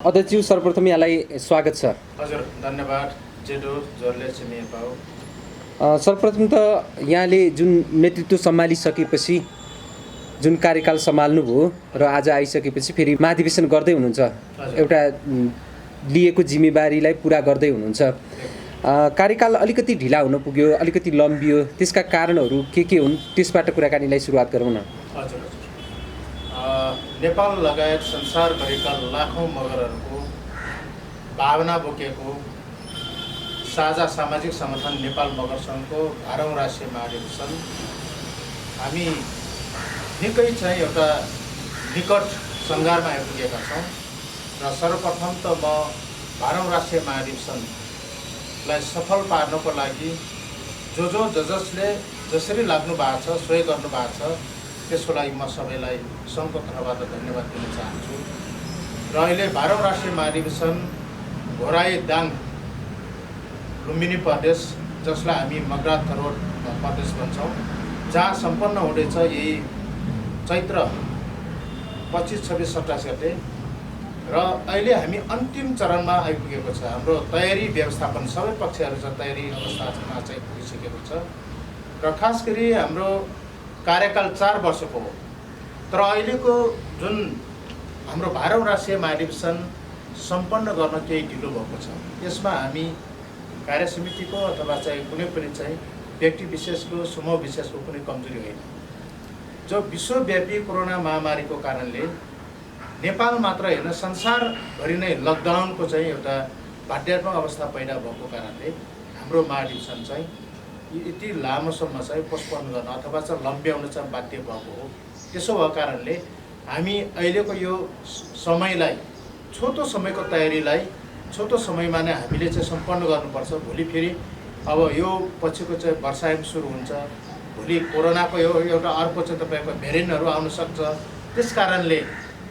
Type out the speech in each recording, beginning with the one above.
अध्यक्षज्यू सर्वप्रथम यहाँलाई स्वागत छ। हजुर धन्यवाद जेडो जोरले छिमे पाऊ। सर्वप्रथम त यहाँले जुन नेतृत्व सम्हालिसकेपछि जुन कार्यकाल सम्हाल्नुभयो र आज आइसकेपछि फेरि महाधिवेशन गर्दै हुनुहुन्छ, एउटा लिएको जिम्मेवारीलाई पुरा गर्दै हुनुहुन्छ। कार्यकाल अलिकति ढिला हुन पुग्यो, अलिकति लम्बियो, त्यसका कारणहरू के हुन् त्यसबाट कुराकानीलाई सुरुवात गरौँ न। हजुर नेपाल लगायत संसारभरिका लाखौँ मगरहरूको भावना बोकेको साझा सामाजिक सङ्गठन नेपाल मगर सङ्घको 12औं राष्ट्रिय महाधिवेशन हामी निकै चाहिँ एउटा निकट सङ्घारमा आइपुगेका छौँ र सर्वप्रथम त म 12औं राष्ट्रिय महाधिवेशनलाई सफल पार्नको लागि जसले जसरी लाग्नु भएको छ सोही गर्नु भएको छ त्यसको लागि म सबैलाई सङ्घको तर्फबाट धन्यवाद दिन चाहन्छु। र अहिले 12औं राष्ट्रिय महाधिवेशन घोराई दाङ लुम्बिनी प्रदेश, जसलाई हामी मगरात थरोड प्रदेश भन्छौँ, जहाँ सम्पन्न हुँदैछ यही चैत्र 25, 26, 27 गते र अहिले हामी अन्तिम चरणमा आइपुगेको छ। हाम्रो तयारी व्यवस्थापन सबै पक्षहरू छ, तयारी अवस्थामा चाहिँ पुगिसकेको छ र खास गरी हाम्रो कार्यकाल 4 वर्षको हो। तर अहिलेको जुन हाम्रो 12औं राष्ट्रिय महाधिवेशन सम्पन्न गर्न केही ढिलो भएको छ, यसमा हामी कार्य समितिको अथवा चाहिँ कुनै पनि चाहिँ व्यक्ति विशेषको समूह विशेषको कुनै कमजोरी होइन। जो विश्वव्यापी कोरोना महामारीको कारणले नेपाल मात्र होइन संसारभरि नै लकडाउनको चाहिँ एउटा बाध्यात्मक अवस्था पैदा भएको कारणले हाम्रो महाधिवेशन चाहिँ यति लामोसम्म चाहिँ पोस्टपोन गर्न अथवा चाहिँ लम्ब्याउन चाहिँ बाध्य भएको हो। त्यसो भएको कारणले हामी अहिलेको यो समयलाई, छोटो समयको तयारीलाई छोटो समयमा नै हामीले चाहिँ सम्पन्न गर्नुपर्छ। भोलि फेरि अब यो पछिको चाहिँ वर्षायाम सुरु हुन्छ, भोलि कोरोनाको यो एउटा अर्को चाहिँ तपाईँको भेरिएन्टहरू आउन सक्छ। त्यस कारणले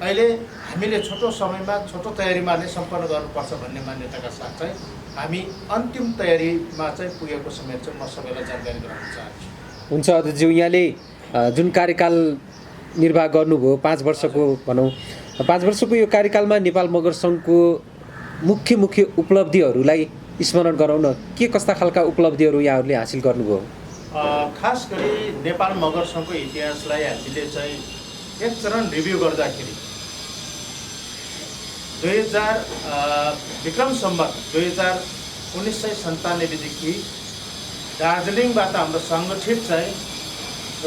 अहिले हामीले छोटो समयमा छोटो तयारीमा नै सम्पन्न गर्नुपर्छ भन्ने मान्यताका साथ चाहिँ हामी अन्तिम तयारीमा चाहिँ पुगेको समय चाहिँ म सबैलाई जानकारी गराउन चाहन्छु। हुन्छ अध्यक्षज्यू, यहाँले जुन कार्यकाल निर्वाह गर्नुभयो 5 वर्षको भनौँ, 5 वर्षको यो कार्यकालमा नेपाल मगर सङ्घको मुख्य उपलब्धिहरूलाई स्मरण गराउन के कस्ता खालका उपलब्धिहरू यहाँहरूले हासिल गर्नुभयो? खास गरी नेपाल मगर सङ्घको इतिहासलाई हामीले चाहिँ एक चरण रिभ्यू गर्दाखेरि 2000 विक्रम सम्वत 1997 देखि दार्जिलिङबाट हाम्रो सङ्गठित चाहिँ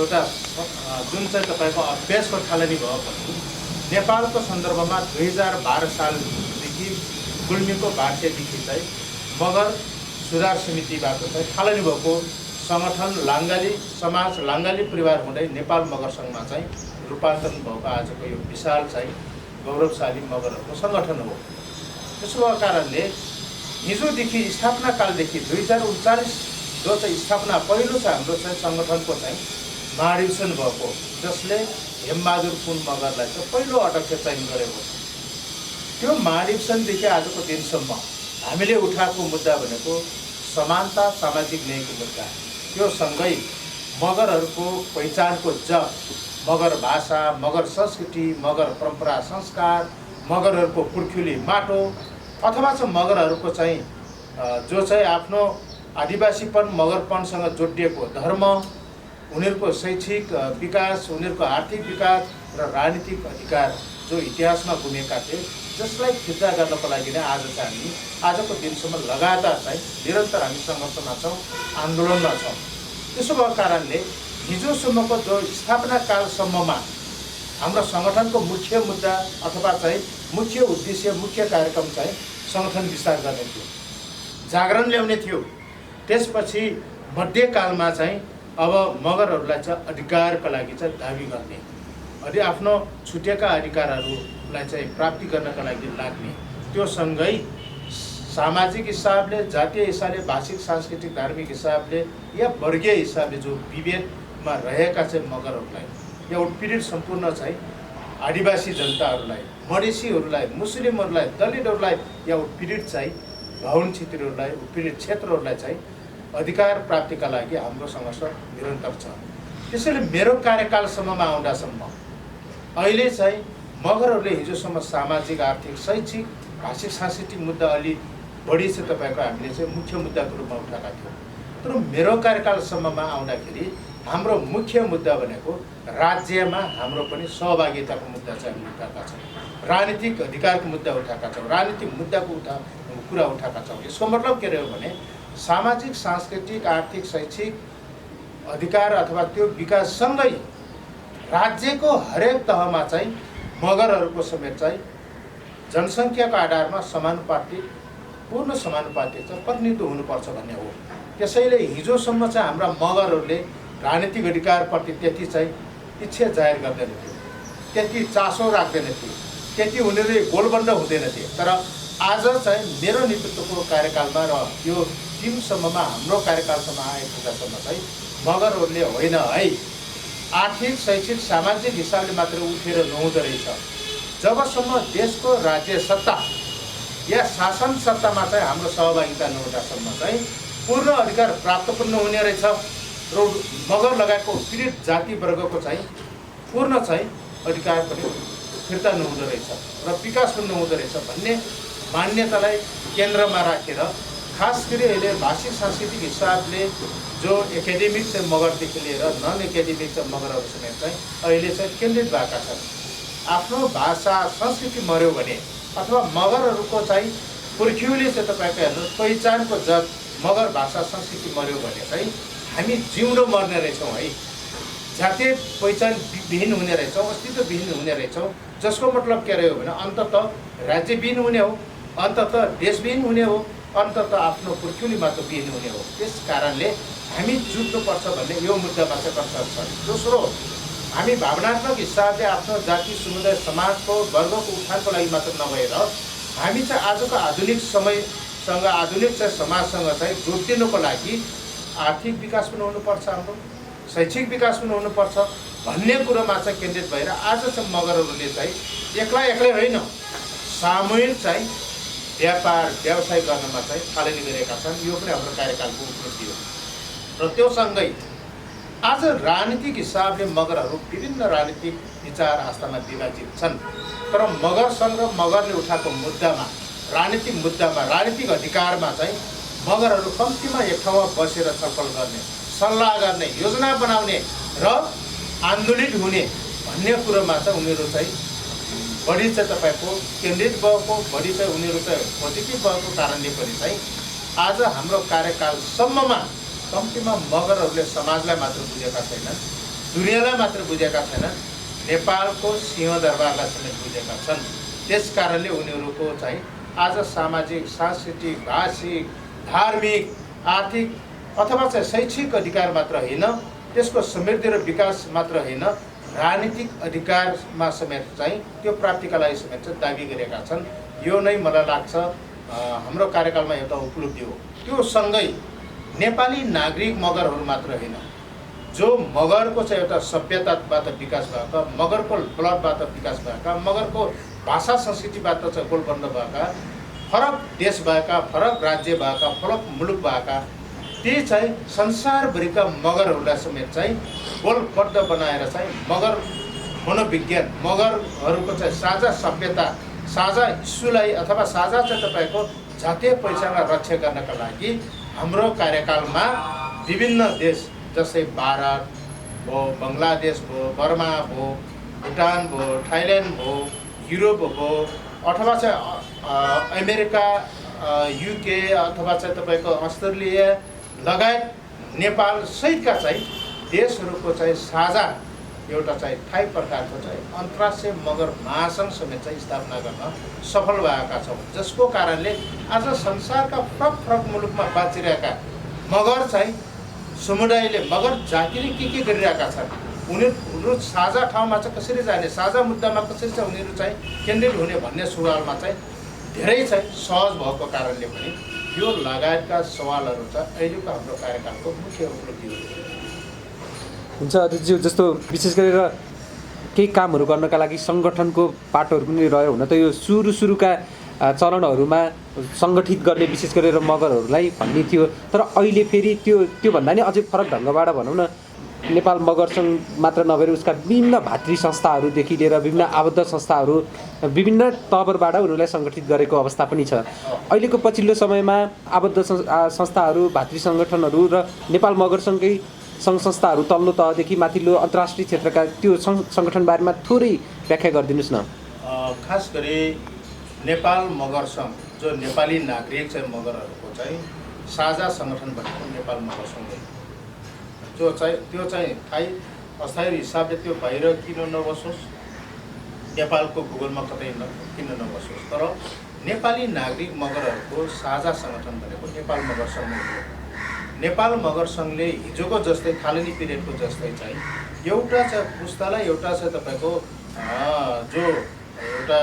एउटा जुन चाहिँ तपाईँको अभ्यासको थालनी भएपछि नेपालको सन्दर्भमा 2012 सालदेखि गुल्मीको भाषादेखि चाहिँ मगर सुधार समितिबाट चाहिँ थालनी भएको सङ्गठन लाङ्गाली समाज, लाङ्गाली परिवार हुँदै नेपाल मगर सङ्घमा चाहिँ रूपान्तरण भएको आजको यो विशाल चाहिँ गौरवशाली मगरहरूको सङ्गठन हो। त्यसो भएको कारणले हिजोदेखि स्थापना कालदेखि 2039 जो चाहिँ स्थापना पहिलो चाहिँ हाम्रो चाहिँ सङ्गठनको चाहिँ महाधिवेशन भएको, जसले हेमबहादुर पुन मगरलाई चाहिँ पहिलो अध्यक्ष चयन गरेको छ। त्यो महाधिवेशनदेखि आजको दिनसम्म हामीले उठाएको मुद्दा भनेको समानता, सामाजिक न्यायको मुद्दा। त्यो सँगै मगरहरूको पहिचानको जग, मगर भाषा, मगर संस्कृति, मगर परम्परा संस्कार, मगरहरूको पुर्ख्यौली माटो अथवा चाहिँ मगरहरूको चाहिँ जो चाहिँ आफ्नो आदिवासीपन मगरपनसँग जोडिएको धर्म, उनीहरूको शैक्षिक विकास, उनीहरूको आर्थिक विकास र राजनीतिक अधिकार जो इतिहासमा गुमेका थिए, जसलाई फिर्ता गर्नको लागि नै आज चाहिँ हामी आजको दिनसम्म लगातार चाहिँ निरन्तर हामी सङ्घर्षमा छौँ, आन्दोलनमा छौँ। त्यसो भएको कारणले हिजोसम्मको जो स्थापना कालसम्ममा हाम्रो सङ्गठनको मुख्य मुद्दा अथवा चाहिँ मुख्य उद्देश्य, मुख्य कार्यक्रम चाहिँ सङ्गठन विस्तार गर्ने थियो, जागरण ल्याउने थियो। त्यसपछि मध्यकालमा चाहिँ अब मगरहरूलाई चाहिँ अधिकारका लागि चाहिँ दाबी गर्ने, आफ्नो छुटेका अधिकारहरूलाई चाहिँ प्राप्ति गर्नका लागि लाग्ने, त्यो सँगै सामाजिक हिसाबले, जातीय हिसाबले, भाषिक सांस्कृतिक धार्मिक हिसाबले या वर्गीय हिसाबले जो विभेदमा रहेका चाहिँ मगरहरूलाई या उत्पीडित सम्पूर्ण चाहिँ आदिवासी जनताहरूलाई, मधेसीहरूलाई, मुस्लिमहरूलाई, दलितहरूलाई या उत्पीडित चाहिँ भवन क्षेत्रहरूलाई, उत्पीडित क्षेत्रहरूलाई चाहिँ अधिकार प्राप्तिका लागि हाम्रो सङ्घर्ष निरन्तर छ। त्यसैले मेरो कार्यकालसम्ममा आउँदासम्म अहिले चाहिँ मगरहरूले हिजोसम्म सामाजिक, आर्थिक, शैक्षिक भाषिक सांस्कृतिक मुद्दा अलि बढी चाहिँ तपाईँको हामीले चाहिँ मुख्य मुद्दाको रूपमा उठाएका थियौँ। तर मेरो कार्यकालसम्ममा आउँदाखेरि हाम्रो मुख्य मुद्दा भनेको राज्यमा हाम्रो पनि सहभागिताको मुद्दा चाहिँ हामीले उठाएका छौँ, राजनीतिक अधिकारको मुद्दा उठाएका छौँ, राजनीतिक मुद्दाको कुरा उठाएका छौँ। यसको मतलब के रह्यो भने सामाजिक सांस्कृतिक आर्थिक शैक्षिक अधिकार अथवा त्यो विकाससँगै राज्यको हरेक तहमा चाहिँ मगरहरूको समेत चाहिँ जनसङ्ख्याको आधारमा समानुपातिक पूर्ण समानुपातिक चाहिँ प्रतिनिधित्व हुनुपर्छ भन्ने हो। त्यसैले हिजोसम्म चाहिँ हाम्रा मगरहरूले राजनीतिक अधिकारप्रति त्यति चाहिँ इच्छा जाहेर गर्दैनथे, त्यति चासो राख्दैनथे, त्यति उनीहरूले गोलबन्द हुँदैनथे। तर आज चाहिँ मेरो नेतृत्वको कार्यकालमा र यो टिमसम्ममा हाम्रो कार्यकालसम्म आइपुग्दासम्म चाहिँ मगरहरूले होइन है, आर्थिक शैक्षिक सामाजिक हिसाबले मात्र उठेर नहुँदो रहेछ। जबसम्म देशको राज्य सत्ता या शासन सत्तामा चाहिँ हाम्रो सहभागिता नहुँदासम्म चाहिँ पूर्ण अधिकार प्राप्त पनि नहुने रहेछ र मगर लगायतको पीडित जाति वर्गको चाहिँ पूर्ण चाहिँ अधिकार पनि फिर्ता नहुँदो रहेछ र विकास पनि नहुँदो रहेछ भन्ने मान्यतालाई केन्द्रमा राखेर खास गरी अहिले भाषिक सांस्कृतिक हिसाबले जो एकाडेमिक चाहिँ मगरदेखि लिएर नन एकाडेमिक चाहिँ मगरहरू समेत चाहिँ अहिले चाहिँ केन्द्रित भएका छन्। आफ्नो भाषा संस्कृति मर्यो भने अथवा मगरहरूको चाहिँ पुर्ख्यौली चाहिँ तपाईँको हेर्नुहोस् पहिचानको जग मगर भाषा संस्कृति मर्यो भने चाहिँ हामी जिउँदो मर्ने रहेछौँ है, जातीय पहिचान विहीन हुने रहेछौँ, अस्तित्व विहीन हुने रहेछौँ। जसको मतलब के रह्यो भने अन्ततः राज्यविहीन हुने हो, अन्ततः देशविहीन हुने हो, अन्ततः आफ्नो पुर्ख्यौली मात्र विहीन हुने हो। त्यस कारणले हामी जुट्नुपर्छ भन्ने यो मुद्दामा चाहिँ कन्सर्न छ। दोस्रो, हामी भावनात्मक हिसाबले आफ्नो जाति समुदाय समाजको वर्गको उत्थानको लागि मात्र नभएर हामी चाहिँ आजको आधुनिक समयसँग आधुनिक चाहिँ समाजसँग चाहिँ जोडिनुको लागि आर्थिक विकास पनि हुनुपर्छ, हाम्रो शैक्षिक विकास पनि हुनुपर्छ भन्ने कुरोमा चाहिँ केन्द्रित भएर आज चाहिँ मगरहरूले चाहिँ एक्लै होइन सामूहिक चाहिँ व्यापार व्यवसाय गर्नमा चाहिँ थालनी गरेका छन्। यो पनि हाम्रो कार्यकालको उपलब्धि हो। र त्यो सँगै आज राजनीतिक हिसाबले मगरहरू विभिन्न राजनीतिक विचार आस्थामा विभाजित छन्, तर मगरसँग मगरले उठाएको मुद्दामा राजनीतिक मुद्दामा राजनीतिक अधिकारमा चाहिँ मगरहरू कम्तीमा एक ठाउँमा बसेर छलफल गर्ने, सल्लाह गर्ने, योजना बनाउने र आन्दोलित हुने भन्ने कुरोमा चाहिँ उनीहरू चाहिँ बढी चाहिँ तपाईँको केन्द्रित भएको, बढी चाहिँ उनीहरू चाहिँ पोजिटिभ भएको कारणले पनि चाहिँ आज हाम्रो कार्यकालसम्ममा कम्तीमा मगरहरूले समाजलाई मात्र बुझेका छैनन्, दुनियाँलाई मात्र बुझेका छैनन्, नेपालको सिंहदरबारलाई समेत बुझेका छन्। त्यस कारणले उनीहरूको चाहिँ आज सामाजिक सांस्कृतिक भाषिक धार्मिक आर्थिक अथवा चाहिँ शैक्षिक अधिकार मात्र होइन, त्यसको समृद्धि र विकास मात्र होइन, राजनीतिक अधिकारमा समेत चाहिँ त्यो प्राप्तिका लागि समेत चाहिँ दाबी गरेका छन्। यो नै मलाई लाग्छ हाम्रो कार्यकालमा एउटा उपलब्धि हो। त्यो सँगै नेपाली नागरिक मगरहरू मात्र होइन, जो मगरको चाहिँ एउटा सभ्यताबाट विकास भएका, मगरको ब्लडबाट विकास भएका, मगरको भाषा संस्कृतिबाट चाहिँ गोलबन्द भएका, फरक देश भएका, फरक राज्य भएका, फरक मुलुक भएका ती चाहिँ संसारभरिका मगरहरूलाई समेत चाहिँ गोलबद्ध बनाएर चाहिँ मगर मनोविज्ञान मगरहरूको चाहिँ साझा सभ्यता साझा इस्युलाई अथवा साझा चाहिँ तपाईँको जातीय पहिचानलाई रक्षा गर्नका लागि हाम्रो कार्यकालमा विभिन्न देश जस्तै भारत भयो, बङ्गलादेश भयो, बर्मा भयो, भुटान भयो, थाइल्यान्ड भयो, युरोप भयो अथवा चाहिँ अमेरिका युके अथवा चाहिँ तपाईँको अस्ट्रेलिया लगायत नेपाल सहितका चाहिँ देशहरूको चाहिँ साझा एउटा चाहिँ थाई प्रकारको चाहिँ अन्तर्राष्ट्रिय मगर महासङ्घ समेत चाहिँ स्थापना गर्न सफल भएका छौँ, जसको कारणले आज संसारका फरक फरक मुलुकमा बाँचिरहेका मगर चाहिँ समुदायले मगर जातिले के गरिरहेका छन्, उनीहरू साझा ठाउँमा चाहिँ कसरी जाने, साझा मुद्दामा कसरी चाहिँ उनीहरू चाहिँ केन्द्रित हुने भन्ने सवालमा चाहिँ धेरै चाहिँ सहज भएको कारणले पनि यो लगायतका सवालहरू चाहिँ अहिलेको हाम्रो कार्यकालको मुख्य उपलब्धि हो। हुन्छ अध्यक्षज्यू, जस्तो विशेष गरेर केही कामहरू गर्नका लागि सङ्गठनको पाटोहरू पनि रह्यो हुन त यो सुरुका चरणहरूमा सङ्गठित गर्ने विशेष गरेर मगरहरूलाई भन्ने थियो, तर अहिले फेरि त्योभन्दा नि अझै फरक ढङ्गबाट भनौँ न नेपाल मगर सङ्घ मात्र नभएर उसका विभिन्न भातृ संस्थाहरूदेखि लिएर विभिन्न आबद्ध संस्थाहरू विभिन्न तहबाट उनीहरूलाई सङ्गठित गरेको अवस्था पनि छ। अहिलेको पछिल्लो समयमा आबद्ध संस्थाहरू भातृ सङ्गठनहरू र नेपाल मगर सङ्घकै सङ्घ संस्थाहरू तल्लो तहदेखि माथिल्लो अन्तर्राष्ट्रिय क्षेत्रका त्यो सङ्गठन बारेमा थोरै व्याख्या गरिदिनुहोस् न। खास गरी नेपाल मगर सङ्घ जो नेपाली नागरिक चाहिँ मगरहरूको चाहिँ साझा सङ्गठन भनेको नेपाल मगर सङ्घ त्यो चाहिँ अस्थायी हिसाबले त्यो बाहिर किन नबसोस्, नेपालको भूगोलमा कतै किन नबसोस्, तर नेपाली नागरिक मगरहरूको साझा सङ्गठन भनेको नेपाल मगर सङ्घ हो। नेपाल मगर सङ्घले हिजोको जस्तै थालनी पिरियडको जस्तै चाहिँ एउटा चाहिँ पुस्तालाई एउटा चाहिँ तपाईँको जो एउटा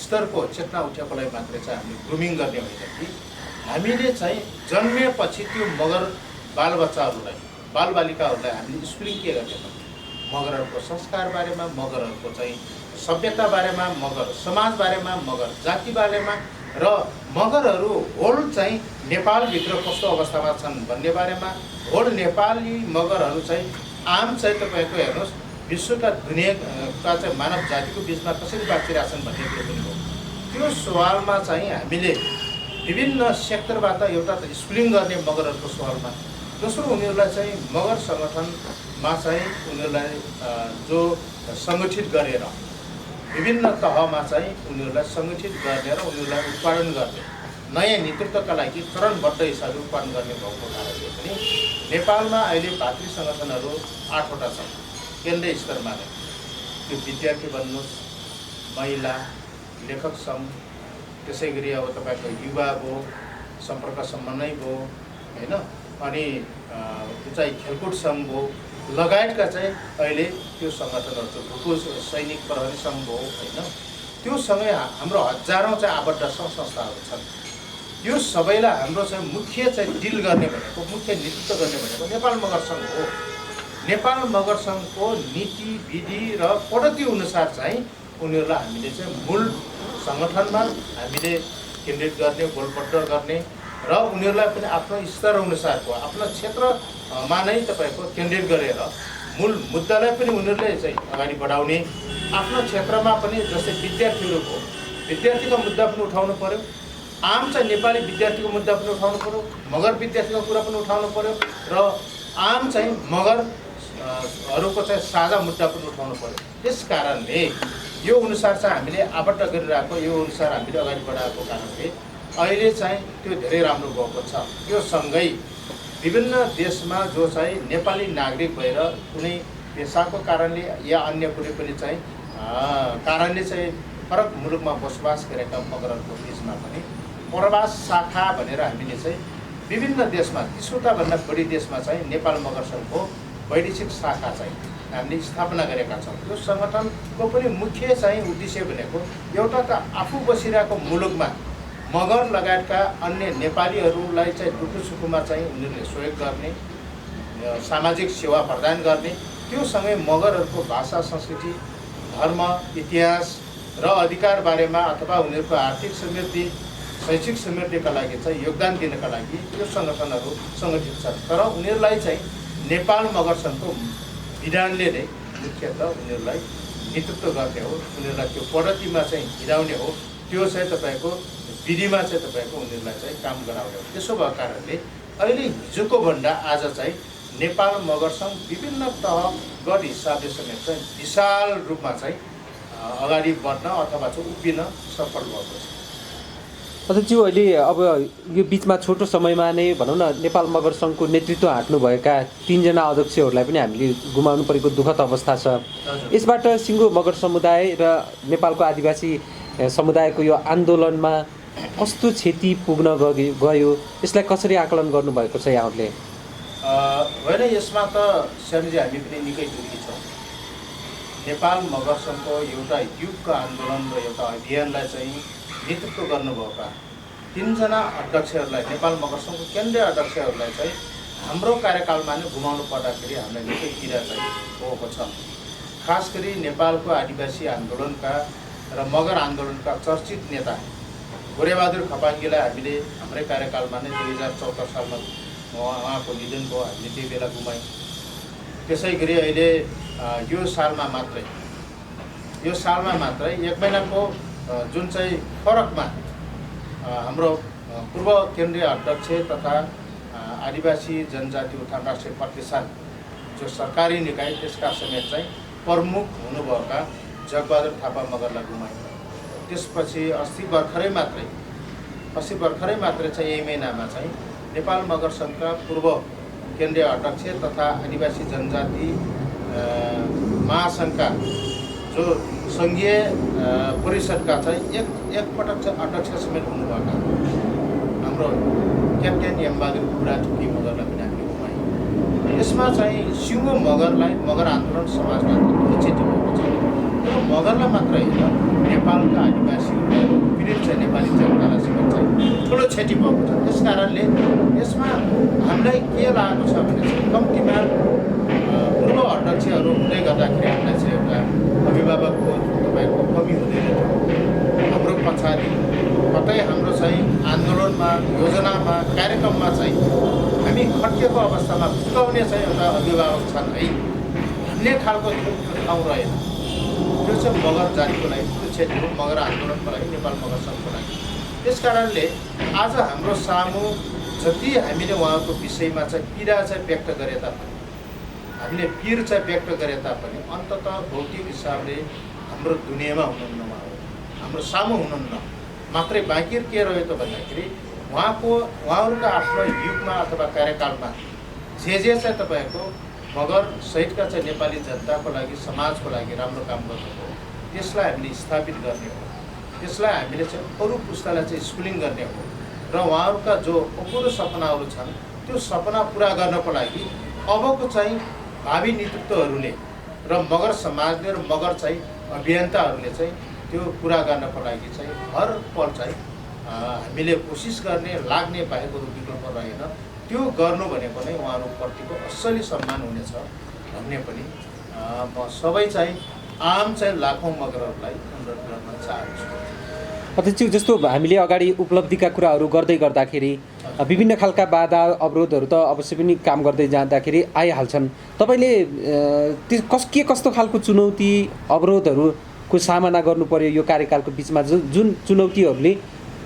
स्तरको चेतना उठेकोलाई मात्रै चाहिँ हामीले ग्रुमिङ गर्ने होइन कि हामीले चाहिँ जन्मेपछि त्यो मगर बालबच्चाहरूलाई बालबालिकाहरूलाई हामीले स्कुलिङ के गर्ने मगरहरूको संस्कार बारेमा, मगरहरूको चाहिँ सभ्यता बारेमा, मगर समाज बारेमा, मगर जाति बारेमा र मगरहरू होल चाहिँ नेपालभित्र कस्तो अवस्थामा छन् भन्ने बारेमा, होल नेपाली मगरहरू चाहिँ आम चाहिँ तपाईँको हेर्नुहोस् विश्वका दुनियाँका चाहिँ मानव जातिको बिचमा कसरी बाँचिरहेछन् भन्ने कुरो पनि हो। त्यो सवालमा चाहिँ हामीले विभिन्न सेक्टरबाट एउटा त स्कुलिङ गर्ने मगरहरूको सवालमा, दोस्रो उनीहरूलाई चाहिँ मगर सङ्गठनमा चाहिँ उनीहरूलाई जो सङ्गठित गरेर विभिन्न तहमा चाहिँ उनीहरूलाई सङ्गठित गर्ने र उनीहरूलाई उत्पादन गर्ने नयाँ नेतृत्वका लागि चरणबद्ध हिसाबले उत्पादन गर्ने भएको कारणले पनि नेपालमा अहिले भातृ सङ्गठनहरू 8वटा छन् केन्द्रीय स्तरमा नै। त्यो विद्यार्थी भन्नुहोस्, महिला, लेखक सङ्घ, त्यसै गरी अब तपाईँको युवा भयो, सम्पर्क समन्वय भयो होइन, अनि चाहिँ खेलकुद सङ्घ भयो लगायतका चाहिँ अहिले त्यो सङ्गठनहरू छ। भूकु सैनिक प्रहरी सङ्घ भयो होइन, त्यो सँगै हाम्रो हजारौँ चाहिँ आबद्ध सङ्घ संस्थाहरू छन्। यो सबैलाई हाम्रो चाहिँ मुख्य चाहिँ डिल गर्ने भनेको, मुख्य नेतृत्व गर्ने भनेको नेपाल मगर सङ्घ हो। नेपाल मगर सङ्घको नीति विधि र पद्धति अनुसार चाहिँ उनीहरूलाई हामीले चाहिँ मूल सङ्गठनमा हामीले केन्द्रित गर्ने, गोलबद्ध गर्ने र उनीहरूलाई पनि आफ्नो स्तर अनुसारको आफ्नो क्षेत्रमा नै तपाईँको केन्द्रित गरेर मूल मुद्दालाई पनि उनीहरूले चाहिँ अगाडि बढाउने, आफ्नो क्षेत्रमा पनि जस्तै विद्यार्थीहरूको विद्यार्थीको मुद्दा पनि उठाउनु पर्यो, आम चाहिँ नेपाली विद्यार्थीको मुद्दा पनि उठाउनु पर्यो, मगर विद्यार्थीको कुरा पनि उठाउनु पर्यो र आम चाहिँ मगरहरूको चाहिँ साझा मुद्दा पनि उठाउनु पर्यो। त्यस कारणले यो अनुसार चाहिँ हामीले आबद्ध गरिरहेको, यो अनुसार हामीले अगाडि बढाएको कारणले अहिले चाहिँ त्यो धेरै राम्रो भएको छ। यो सँगै विभिन्न देशमा जो चाहिँ नेपाली नागरिक भएर कुनै पेसाको कारणले या अन्य कुनै पनि चाहिँ कारणले चाहिँ फरक मुलुकमा बसोबास गरेका मगरहरूको बिचमा पनि प्रवास शाखा भनेर हामीले चाहिँ विभिन्न देशमा 30वटा भन्दा बढी देशमा चाहिँ नेपाल मगर सङ्घको वैदेशिक शाखा चाहिँ हामीले स्थापना गरेका छौँ। यो सङ्गठनको पनि मुख्य चाहिँ उद्देश्य भनेको एउटा त आफू बसिरहेको मुलुकमा मगर लगायतका अन्य नेपालीहरूलाई चाहिँ दुःख सुखमा चाहिँ उनीहरूले सहयोग गर्ने, सामाजिक सेवा प्रदान गर्ने, त्यो सँगै मगरहरूको भाषा, संस्कृति, धर्म, इतिहास र अधिकार बारेमा अथवा उनीहरूको आर्थिक समृद्धि, शैक्षिक समृद्धिका लागि चाहिँ योगदान दिनका लागि यो सङ्गठनहरू सङ्गठित छन्। तर उनीहरूलाई चाहिँ नेपाल मगर सङ्घको विधानले नै मुख्यतः उनीहरूलाई नेतृत्व गर्ने हो, उनीहरूलाई त्यो पद्धतिमा चाहिँ हिँडाउने हो, त्यो चाहिँ तपाईँको विधिमा चाहिँ तपाईँको उनीहरूलाई चाहिँ काम गराउने हो। त्यसो भएको कारणले अहिले हिजोको भन्दा आज चाहिँ नेपाल मगर सङ्घ विभिन्न तहगत हिसाबले समेत चाहिँ विशाल रूपमा चाहिँ अगाडि बढ्न अथवा चाहिँ उभिन सफल भएको छ। अध्यक्षज्यू, अहिले अब यो बिचमा छोटो समयमा नै भनौँ न नेपाल मगर सङ्घको नेतृत्व हाँट्नुभएका 3 जना अध्यक्षहरूलाई पनि हामीले गुमाउनु परेको दुःखद अवस्था छ। यसबाट सिङ्गो मगर समुदाय र नेपालको आदिवासी समुदायको यो आन्दोलनमा कस्तो क्षति पुग्न गयो, यसलाई कसरी आकलन गर्नुभएको छ यहाँहरूले? होइन, यसमा त श्यामजी हामी पनि निकै दुःखी छौँ। नेपाल मगर सङ्घको एउटा युगको आन्दोलन र एउटा अभियानलाई चाहिँ नेतृत्व गर्नुभएका 3 जना अध्यक्षहरूलाई, नेपाल मगर सङ्घको केन्द्रीय अध्यक्षहरूलाई चाहिँ हाम्रो कार्यकालमा नै गुमाउनु पर्दाखेरि हामीलाई निकै पीडा चाहिँ भएको छ। खास गरी नेपालको आदिवासी आन्दोलनका र मगर आन्दोलनका चर्चित नेता गोरेबहादुर खपाङ्गीलाई हामीले हाम्रै कार्यकालमा नै 2074 सालमा उहाँको निधन भयो, हामीले त्यही बेला गुमायौँ। त्यसै गरी अहिले यो सालमा मात्रै 1 महिनाको जुन चाहिँ फरकमा हाम्रो पूर्व केन्द्रीय अध्यक्ष तथा आदिवासी जनजाति उत्थान राष्ट्रिय प्रतिष्ठान जो सरकारी निकाय त्यसका समेत चाहिँ प्रमुख हुनुभएका जगबहादुर थापा मगरलाई गुमायौँ। त्यसपछि अस्ति भर्खरै मात्रै चाहिँ यही महिनामा चाहिँ नेपाल मगर सङ्घका पूर्व केन्द्रीय अध्यक्ष तथा आदिवासी जनजाति महासङ्घका जो सङ्घीय परिषदका चाहिँ एकपटक चाहिँ अध्यक्ष समेत हुनुभएका हाम्रो क्याप्टेन यमबहादुर बुढाथोकी मगरलाई पनि हामीले गुमायौँ। यसमा चाहिँ सिङ्गो मगरलाई मगर आन्दोलन समाजलाई क्षति भएको छ। तर मगरलाई मात्र होइन, नेपालका आदिवासीहरूलाई पीडित चाहिँ नेपाली जनतालाई समेत चाहिँ ठुलो क्षति भएको छ। त्यस कारणले यसमा हामीलाई के लागेको छ भने चाहिँ कम्तीमा पूर्व अध्यक्षहरू हुँदै गर्दाखेरि हामीलाई चाहिँ एउटा अभिभावकको तपाईँको कमी हुँदैन थियो। हाम्रो पछाडि कतै हाम्रो चाहिँ आन्दोलनमा, योजनामा, कार्यक्रममा चाहिँ हामी खटिएको अवस्थामा पुर्याउने चाहिँ एउटा अभिभावक छन् है भन्ने खालको त्यो ठाउँ रहेन। त्यो चाहिँ मगर जातिको लागि, त्यो क्षेत्र मगर आन्दोलनको लागि, नेपाल मगर सङ्घको लागि। त्यस कारणले आज हाम्रो सामु जति हामीले उहाँको विषयमा चाहिँ पीडा चाहिँ व्यक्त गरे तापनि, हामीले पीर चाहिँ व्यक्त गरे तापनि अन्ततः भौतिक हिसाबले हाम्रो दुनियाँमा हुनुहुन्न, उहाँहरू हाम्रो सामु हुनुहुन्न। मात्रै बाँकी के रह्यो त भन्दाखेरि उहाँहरूका आफ्नो युगमा अथवा कार्यकालमा जे चाहिँ तपाईँको मगर सहितका चाहिँ नेपाली जनताको लागि, समाजको लागि राम्रो काम गर्नु हो, त्यसलाई हामीले स्थापित गर्ने हो। त्यसलाई हामीले चाहिँ अरू पुस्तालाई चाहिँ स्कुलिङ गर्ने हो र उहाँहरूका जो अपुरो सपनाहरू छन् त्यो सपना पुरा गर्नको लागि अबको चाहिँ भावी नेतृत्वहरूले र मगर समाजले र मगर चाहिँ अभियन्ताहरूले चाहिँ त्यो पुरा गर्नको लागि चाहिँ हर पल चाहिँ हामीले कोसिस गर्ने, लाग्ने बाहेक अरू विकल्प रहेन। त्यो गर्नु भनेको नै उहाँहरूप्रतिको असली सम्मान हुनेछ भन्ने पनि म सबै चाहिँ आम चाहिँ लाखौँ मगरहरूलाई अनुरोध गर्न चाहन्छु। अध्यक्ष, जस्तो हामीले अगाडि उपलब्धिका कुराहरू गर्दै गर्दाखेरि विभिन्न खालका बाधा अवरोधहरू त अवश्य पनि काम गर्दै जाँदाखेरि आइहाल्छन्। तपाईँले के कस्तो खालको चुनौती अवरोधहरूको सामना गर्नु पर्यो यो कार्यकालको बिचमा, जुन चुनौतीहरूले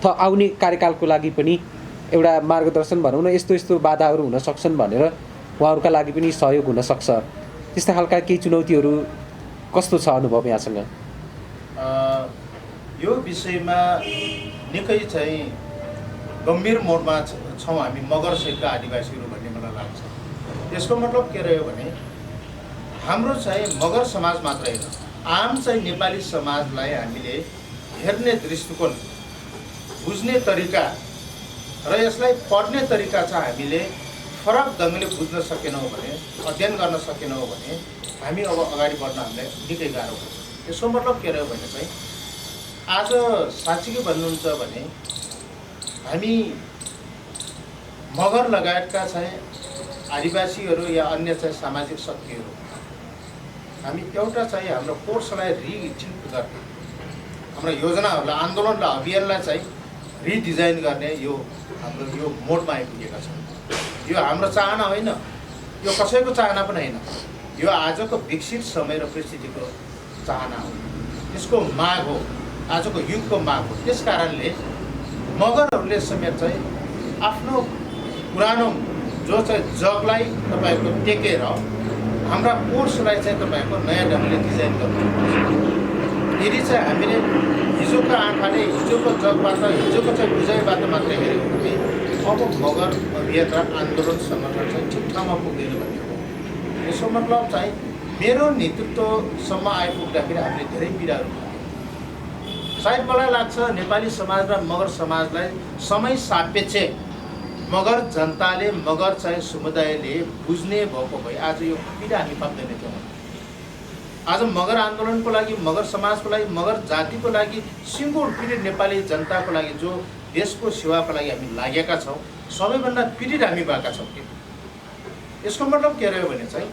आउने कार्यकालको लागि पनि एउटा मार्गदर्शन भनौँ न, यस्तो यस्तो बाधाहरू हुन सक्छन् भनेर उहाँहरूका लागि पनि सहयोग हुन सक्छ, त्यस्ता खालका केही चुनौतीहरू कस्तो छ अनुभव यहाँसँग? यो विषयमा निकै चाहिँ गम्भीर मोडमा छौँ हामी मगर सहितका आदिवासीहरू भन्ने मलाई लाग्छ। यसको मतलब के रह्यो भने हाम्रो चाहिँ मगर समाज मात्र होइन, आम चाहिँ नेपाली समाजलाई हामीले हेर्ने दृष्टिकोण, बुझ्ने तरिका र यसलाई पढ्ने तरिका चाहिँ हामीले फरक ढङ्गले बुझ्न सकेनौँ भने, अध्ययन गर्न सकेनौँ भने हामी अब अगाडि बढ्न हामीलाई निकै गाह्रो हुन्छ। यसको मतलब के रह्यो भने चाहिँ आज साँच्चीकै भन्नुहुन्छ भने हामी मगर लगायतका चाहिँ आदिवासीहरू या अन्य चाहिँ सामाजिक शक्तिहरू हामी एउटा चाहिँ हाम्रो कोर्सलाई रिथिङ्क गर्ने, हाम्रो योजनाहरूलाई, आन्दोलनलाई, अभियानलाई चाहिँ रिडिजाइन गर्ने यो हाम्रो यो मोडमा आइपुगेका छौँ। यो हाम्रो चाहना होइन, यो कसैको चाहना पनि होइन, यो आजको विकसित समय र परिस्थितिको चाहना हो, यसको माग हो, आजको युगको माग हो। त्यस कारणले मगरहरूले समेत चाहिँ आफ्नो पुरानो जो चाहिँ जगलाई तपाईँको टेकेर हाम्रा कोर्सलाई चाहिँ तपाईँको नयाँ ढङ्गले डिजाइन गर्नुपर्छ। यदि चाहिँ हामीले हिजोको आँखाले, हिजोको जगबाट, हिजोको चाहिँ बुझाइबाट मात्रै हेऱ्यौँ भने अब मगर अभियान र आन्दोलन सङ्गठन चाहिँ ठिक ठाउँमा पुग्दैन भन्ने हो। यसको मतलब चाहिँ मेरो नेतृत्वसम्म आइपुग्दाखेरि हामीले धेरै पीडाहरू पायौँ। सायद मलाई लाग्छ नेपाली समाज र मगर समाजलाई समय सापेक्ष मगर जनताले, मगर चाहिँ समुदायले बुझ्ने भएको भए आज यो पीडा हामी पाउँदैन थियौँ। आज मगर आन्दोलनको लागि, मगर समाजको लागि, मगर जातिको लागि, सिङ्गो पीडित नेपाली जनताको लागि जो देशको सेवाको लागि हामी लागेका छौँ, सबैभन्दा पीडित हामी भएका छौँ। यसको मतलब के रह्यो भने चाहिँ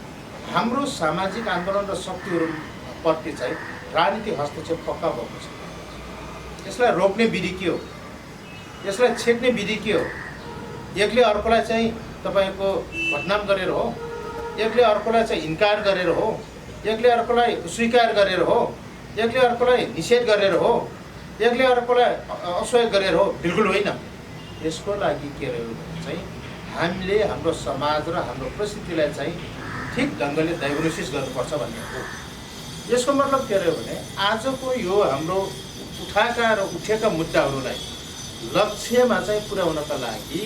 हाम्रो सामाजिक आन्दोलन र शक्तिहरूप्रति चाहिँ राजनीतिक हस्तक्षेप पक्का भएको छ। यसलाई रोक्ने विधि के हो, यसलाई छेक्ने विधि के हो? एकले अर्कोलाई चाहिँ तपाईँको बदनाम गरेर हो, एकले अर्कोलाई चाहिँ इन्कार गरेर हो, एकले अर्कोलाई स्वीकार गरेर हो, एकले अर्कोलाई निषेध गरेर हो, एकले अर्कोलाई असहयोग गरेर हो, बिल्कुल होइन। यसको लागि के रह्यो भने चाहिँ हामीले हाम्रो समाज र हाम्रो परिस्थितिलाई चाहिँ ठिक ढङ्गले डायग्नोसिस गर्नुपर्छ भन्ने हो। यसको मतलब के रह्यो भने आजको यो हाम्रो उठाएका र उठेका मुद्दाहरूलाई लक्ष्यमा चाहिँ पुर्याउनका लागि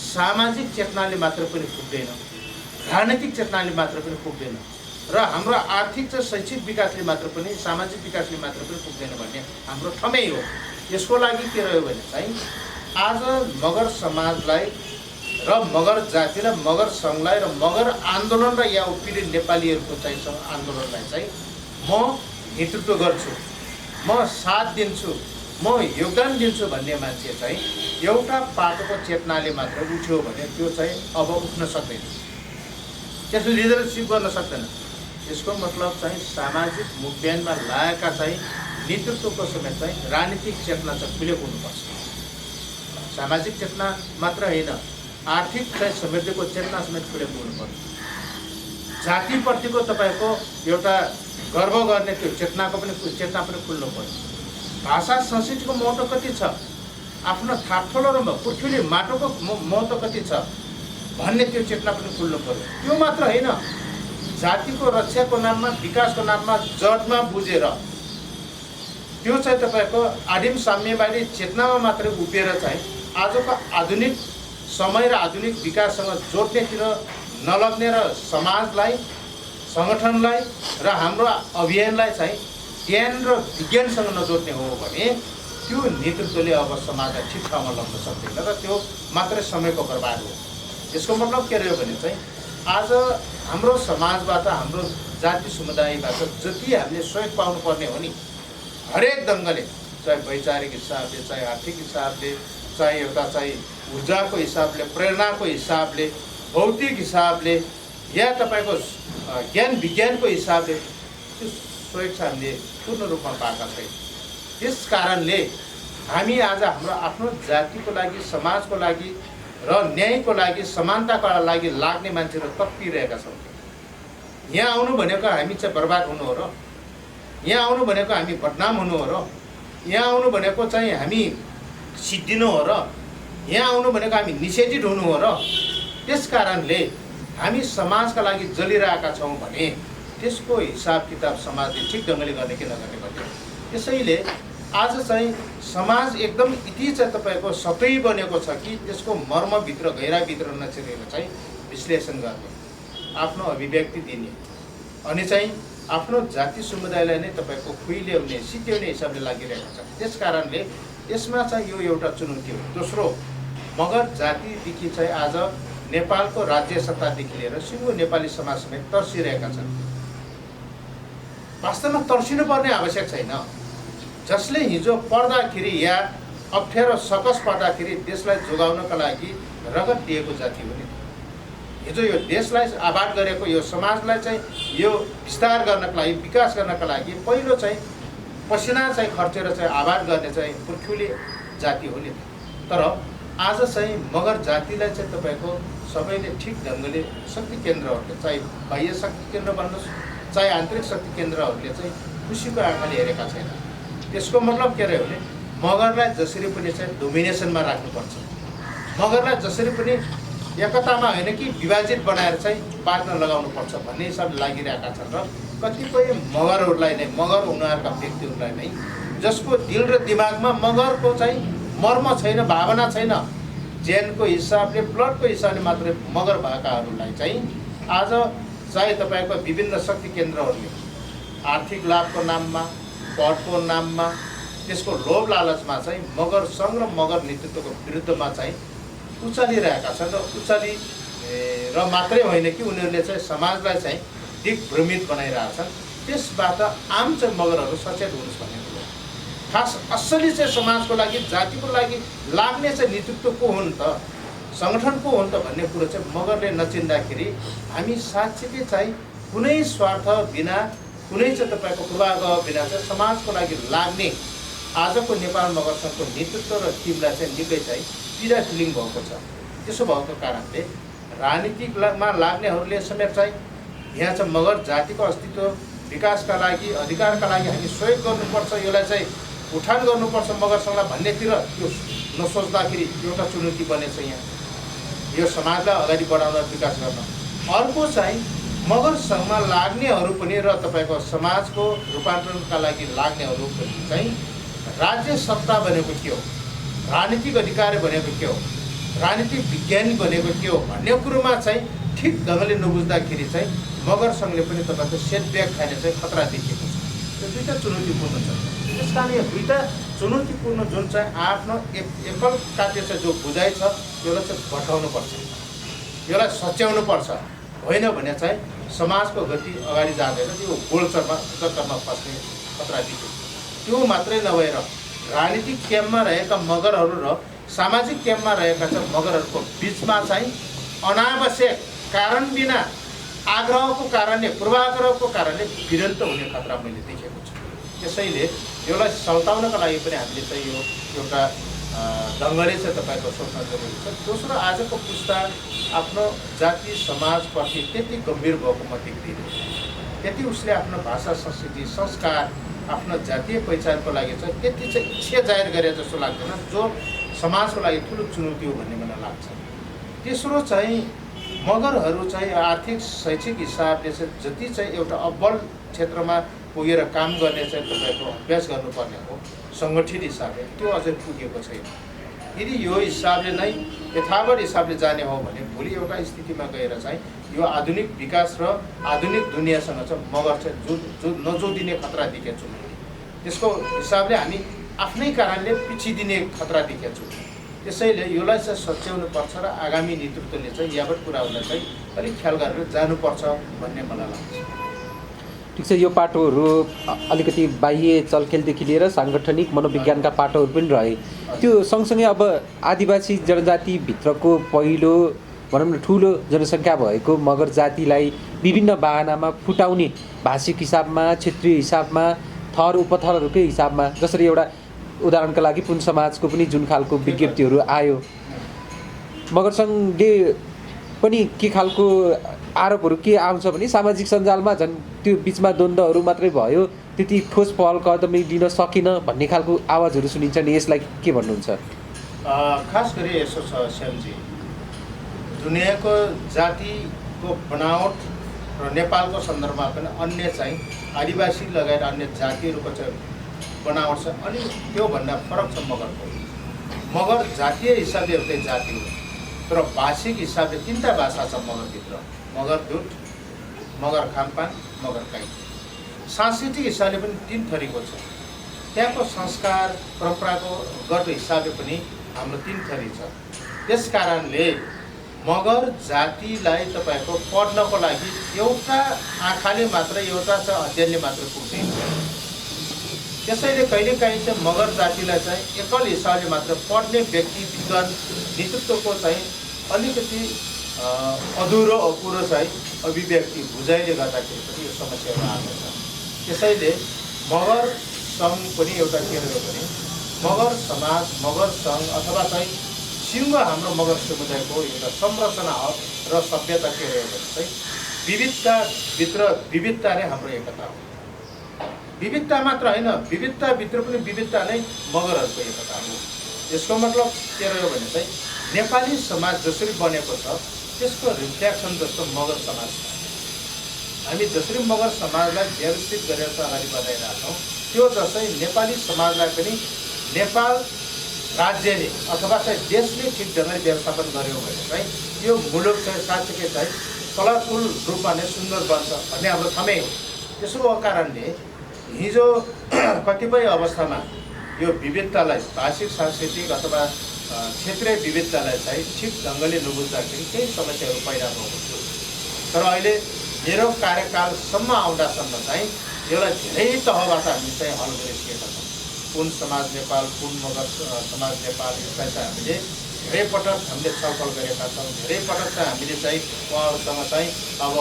सामाजिक चेतनाले मात्र पनि पुग्दैन, राजनीतिक चेतनाले मात्र पनि पुग्दैन र हाम्रो आर्थिक र शैक्षिक विकासले मात्र पनि, सामाजिक विकासले मात्र पनि पुग्दैन भन्ने हाम्रो ठमै हो। यसको लागि के रह्यो भने चाहिँ आज मगर समाजलाई र मगर जातिलाई, मगर सङ्घलाई र मगर आन्दोलन र या पीडित नेपालीहरूको चाहिँ आन्दोलनलाई चाहिँ म नेतृत्व गर्छु, म साथ दिन्छु, म योगदान दिन्छु भन्ने मान्छे चाहिँ एउटा पाटोको चेतनाले मात्र उठ्यो भने त्यो चाहिँ अब उठ्न सक्दैन, त्यसले लिडरसिप गर्न सक्दैन। यसको मतलब चाहिँ सामाजिक मुभमेन्टमा लागेका चाहिँ नेतृत्वको समेत चाहिँ राजनीतिक चेतना चाहिँ खुलेको हुनुपर्छ। सामाजिक चेतना मात्र होइन, आर्थिक चाहिँ समृद्धिको चेतना समेत खुलेको हुनुपर्छ। जातिप्रतिको तपाईँको एउटा गर्व गर्ने त्यो चेतना पनि खुल्नु पर्छ। भाषा संस्कृतिको महत्त्व कति छ, आफ्नो थाप्ठोलो र पुर्ख्यौली माटोको महत्त्व कति छ भन्ने त्यो चेतना पनि खुल्नु पर्यो। त्यो मात्र होइन, जातिको रक्षाको नाममा, विकासको नाममा जडमा बुझेर त्यो चाहिँ तपाईँको आदिम साम्यवादी चेतनामा मात्रै उभिएर चाहिँ आजको आधुनिक समय र आधुनिक विकाससँग जोड्नेतिर नलग्ने र समाजलाई, सङ्गठनलाई र हाम्रो अभियानलाई चाहिँ ज्ञान र विज्ञानसँग नजोड्ने हो भने त्यो नेतृत्वले अब समाजलाई ठिक ठाउँमा लग्न सक्दैन र त्यो मात्रै समयको बर्बाद हो। यसको मतलब के रह्यो भने चाहिँ आज हाम्रो समाजबाट, हाम्रो जाति समुदायबाट जति हामीले सहयोग पाउनुपर्ने हो नि, हरेक ढङ्गले, चाहे वैचारिक हिसाबले, चाहे आर्थिक हिसाबले, चाहे एउटा चाहिँ ऊर्जाको हिसाबले, प्रेरणाको हिसाबले, भौतिक हिसाबले या तपाईँको ज्ञान विज्ञानको हिसाबले त्यो सहयोग चाहिँ हामीले पूर्ण रूपमा पाएका छैन। त्यस कारणले हामी आज हाम्रो आफ्नो जातिको लागि, समाजको लागि र न्यायको लागि, समानताको लागि लाग्ने मान्छेहरू तप्पिरहेका छौँ। यहाँ आउनु भनेको हामी चाहिँ बर्बाद हुनु हो र, यहाँ आउनु भनेको हामी बदनाम हुनु हो र, यहाँ आउनु भनेको चाहिँ हामी सिद्धिनु हो र, यहाँ आउनु भनेको हामी निषेधित हुनु हो र। त्यस कारणले हामी समाजका लागि जलिरहेका छौँ भने त्यसको हिसाब किताब समाजले ठिक ढङ्गले गर्ने कि नगर्ने भन्ने। त्यसैले आज चाहिँ समाज एकदम यति चाहिँ तपाईँको सतै बनेको छ कि त्यसको मर्मभित्र, गहिराभित्र नचिरेर चाहिँ विश्लेषण गर्ने, आफ्नो अभिव्यक्ति दिने अनि चाहिँ आफ्नो जाति समुदायलाई नै तपाईँको खुइल्याउने, सित्याउने हिसाबले लागिरहेको छ। त्यस कारणले यसमा चाहिँ यो एउटा चुनौती हो। दोस्रो, मगर जातिदेखि चाहिँ आज नेपालको राज्य सत्तादेखि लिएर सिङ्गो नेपाली समाज समेत तर्सिरहेका छन्। वास्तवमा तर्सिनु पर्ने आवश्यक छैन। जसले हिजो पर्दाखेरि या अप्ठ्यारो सकस पर्दाखेरि देशलाई जोगाउनका लागि रगत दिएको जाति हो नि। हिजो यो देशलाई आबाद गरेको, यो समाजलाई चाहिँ यो विस्तार गर्नका लागि, विकास गर्नका लागि पहिलो चाहिँ पसिना चाहिँ खर्चेर चाहिँ आबाद गर्ने चाहिँ पुर्ख्यौली जाति हो नि। तर आज चाहिँ मगर जातिलाई चाहिँ तपाईँको सबैले ठिक ढङ्गले शक्ति केन्द्रहरूले, चाहे बाह्य शक्ति केन्द्र भन्नुहोस्, चाहे आन्तरिक शक्ति केन्द्रहरूले चाहिँ खुसीको आँखाले हेरेका छैन। त्यसको मतलब के रह्यो भने मगरलाई जसरी पनि चाहिँ डोमिनेसनमा राख्नुपर्छ, मगरलाई जसरी पनि एकतामा होइन कि विभाजित बनाएर चाहिँ बाँच्न लगाउनुपर्छ भन्ने हिसाबले लागिरहेका छन्। र कतिपय मगरहरूलाई नै, मगर उनीहरूका व्यक्तिहरूलाई नै जसको दिल र दिमागमा मगरको चाहिँ मर्म छैन, भावना छैन, जेनको हिसाबले, ब्लडको हिसाबले मात्रै मगर भएकाहरूलाई चाहिँ आज चाहे तपाईँको विभिन्न शक्ति केन्द्रहरूले आर्थिक लाभको नाममा, पदको नाममा, त्यसको लोभ लालचमा चाहिँ मगर सङ्घ र मगर नेतृत्वको विरुद्धमा चाहिँ उचालिरहेका छन्। र उचाली र मात्रै होइन कि उनीहरूले चाहिँ समाजलाई चाहिँ दिग्भ्रमित बनाइरहेछन्। त्यसबाट आम चाहिँ मगरहरू सचेत हुनुहोस् भन्ने कुरो। खास असली चाहिँ समाजको लागि, जातिको लागि लाग्ने चाहिँ नेतृत्व को हुन् त, सङ्गठन को हुन् त भन्ने कुरो चाहिँ मगरले नचिन्दाखेरि हामी साँच्चीकै चाहिँ कुनै स्वार्थ बिना, कुनै चाहिँ तपाईँको पूर्वाग्रह बिना चाहिँ समाजको लागि लाग्ने आजको नेपाल मगर सङ्घको नेतृत्व र टिमलाई चाहिँ निकै चाहिँ पीडा फिलिङ भएको छ। त्यसो भएको कारणले राजनीतिकमा लाग्नेहरूले समेत चाहिँ यहाँ चाहिँ मगर जातिको अस्तित्व विकासका लागि अधिकारका लागि हामी सहयोग गर्नुपर्छ, यसलाई चाहिँ उठान गर्नुपर्छ मगर सङ्घलाई भन्नेतिर त्यो नसोच्दाखेरि एउटा चुनौती बनेछ यहाँ यो समाजलाई अगाडि बढाउन विकास गर्न। अर्को चाहिँ मगर सङ्घमा लाग्नेहरू पनि र तपाईँको समाजको रूपान्तरणका लागि लाग्नेहरू पनि चाहिँ राज्य सत्ता भनेको के हो, राजनीतिक अधिकार भनेको के हो, राजनीतिक विज्ञानी भनेको के हो भन्ने कुरोमा चाहिँ ठिक ढङ्गले नबुझ्दाखेरि चाहिँ मगर सङ्घले पनि तपाईँको सेटब्याक खाने चाहिँ खतरा देखिएको छ। यो दुईवटा चुनौतीपूर्ण छ। त्यस कारण यो दुईवटा चुनौतीपूर्ण जुन चाहिँ आफ्नो एकल कार्य चाहिँ जो बुझाइ छ यसलाई चाहिँ घटाउनुपर्छ, यसलाई सच्याउनुपर्छ। होइन भने चाहिँ समाजको गति अगाडि जाँदैन, त्यो गोलचरमा फस्ने खतरा देखिएको। त्यो मात्रै नभएर राजनीतिक क्याम्पमा रहेका मगरहरू र सामाजिक क्याम्पमा रहेका चाहिँ मगरहरूको बिचमा चाहिँ अनावश्यक कारण बिना आग्रहको कारणले पूर्वाग्रहको कारणले भिडन्त हुने खतरा मैले देखेको छु। त्यसैले यसलाई सल्टाउनका लागि पनि हामीले चाहिँ यो एउटा ढङ्गले चाहिँ तपाईँको सोच्न जरुरी छ। दोस्रो, आजको पुस्ता आफ्नो जाति समाजप्रति त्यति गम्भीर भएको म देख्दिनँ, त्यति उसले आफ्नो भाषा संस्कृति संस्कार आफ्नो जातीय पहिचानको लागि चाहिँ त्यति चाहिँ इच्छा जाहेर गरे जस्तो लाग्दैन, जो समाजको लागि ठुलो चुनौती हो भन्ने मलाई लाग्छ। तेस्रो चाहिँ मगरहरू चाहिँ आर्थिक शैक्षिक हिसाबले चाहिँ जति चाहिँ एउटा अब्बल क्षेत्रमा पुगेर काम गर्ने चाहिँ तपाईँको अभ्यास गर्नुपर्ने हो सङ्गठित हिसाबले, त्यो अझै पुगेको छैन। यदि यो हिसाबले नै यथावत हिसाबले जाने हो भने भोलि एउटा स्थितिमा गएर चाहिँ यो आधुनिक विकास र आधुनिक दुनियाँसँग चाहिँ मगर चाहिँ नजोडिने खतरा देखेको छु मैले। त्यसको हिसाबले हामी आफ्नै कारणले पिछिदिने खतरा देखेको छु। त्यसैले यसलाई चाहिँ सच्याउनुपर्छ र आगामी नेतृत्वले चाहिँ यावत कुराहरूलाई चाहिँ अलिक ख्याल गरेर जानुपर्छ भन्ने मलाई लाग्छ। ठिक छ, यो पाटोहरू अलिकति बाह्य चलखेलदेखि लिएर साङ्गठनिक मनोविज्ञानका पाटोहरू पनि रहे। त्यो सँगसँगै अब आदिवासी जनजातिभित्रको पहिलो भनौँ न ठुलो जनसङ्ख्या भएको मगर जातिलाई विभिन्न बाहनामा फुटाउने भाषिक हिसाबमा, क्षेत्रीय हिसाबमा, थर उपथरहरूकै हिसाबमा, जसरी एउटा उदाहरणका लागि पुन समाजको पनि जुन खालको विज्ञप्तिहरू आयो, मगर सङ्घले पनि के खालको आरोपहरू के आउँछ भने सामाजिक सञ्जालमा झन् त्यो बिचमा द्वन्द्वहरू मात्रै भयो, त्यति ठोस पहल कदमी लिन सकेन भन्ने खालको आवाजहरू सुनिन्छ नि, यसलाई के भन्नुहुन्छ? खास गरी यसो छ श्यामजी, दुनियाँको जातिको बनावट र नेपालको सन्दर्भमा पनि अन्य चाहिँ आदिवासी लगायत अन्य जातिहरूको चाहिँ बनावट छ, अनि त्योभन्दा फरक छ मगरको। मगर जातीय हिसाबले एउटै जाति हो, तर भाषिक हिसाबले तिनवटा भाषा छ मगरभित्र, मगर दुध, मगर खानपान, मगर काई। सांस्कृतिक हिसाबले पनि तीन थरीको छ, त्यहाँको संस्कार परम्परागत हिसाबले पनि हाम्रो तीन थरी छ। त्यस कारणले मगर जातिलाई तपाईँको पढ्नको लागि एउटा आँखाले मात्र, एउटा चाहिँ अध्ययनले मात्र पुग्दैन। त्यसैले कहिलेकाहीँ चाहिँ मगर जातिलाई चाहिँ एकल हिसाबले मात्र पढ्ने व्यक्ति विद्वान नेतृत्वको चाहिँ अलिकति अधुरो अपुरो चाहिँ अभिव्यक्ति बुझाइले गर्दाखेरि पनि यो समस्याहरू आएको छ। त्यसैले मगर सङ्घ पनि एउटा के रह्यो भने मगर समाज, मगर सङ्घ अथवा चाहिँ सिङ्गो हाम्रो मगर समुदायको एउटा संरचना हो र सभ्यता के रह्यो भने चाहिँ विविधताभित्र विविधता नै हाम्रो एकता हो। विविधता मात्र होइन, विविधताभित्र पनि विविधता नै मगरहरूको एकता हो। यसको मतलब के रह्यो भने चाहिँ नेपाली समाज जसरी बनेको छ त्यसको रिफ्लेक्सन जस्तो मगर समाज छ। हामी जसरी मगर समाजलाई व्यवस्थित गरेर अगाडि बढाइरहेका छौँ, त्यो जस्तै नेपाली समाजलाई पनि नेपाल राज्यले अथवा चाहिँ देशले ठिक ढङ्गले व्यवस्थापन गर्यो भने चाहिँ यो मुलुक चाहिँ साँच्चै चाहिँ कलरफुल रूपमा नै सुन्दर बन्छ भन्ने हाम्रो ठमै हो। त्यसो भएको कारणले हिजो कतिपय अवस्थामा यो विविधतालाई, भाषिक सांस्कृतिक अथवा क्षेत्रीय विविधतालाई चाहिँ ठिक ढङ्गले नबुझ्दाखेरि केही समस्याहरू पैदा भएको थियो। तर अहिले मेरो कार्यकालसम्म आउँदासम्म चाहिँ यसलाई धेरै तहबाट हामीले चाहिँ हल गरिसकेका छौँ। पुन समाज नेपाल, पुन मगर समाज नेपाल, यसलाई चाहिँ हामीले धेरै पटक हामीले छलफल गरेका छौँ। धेरै पटक चाहिँ हामीले चाहिँ उहाँहरूसँग चाहिँ अब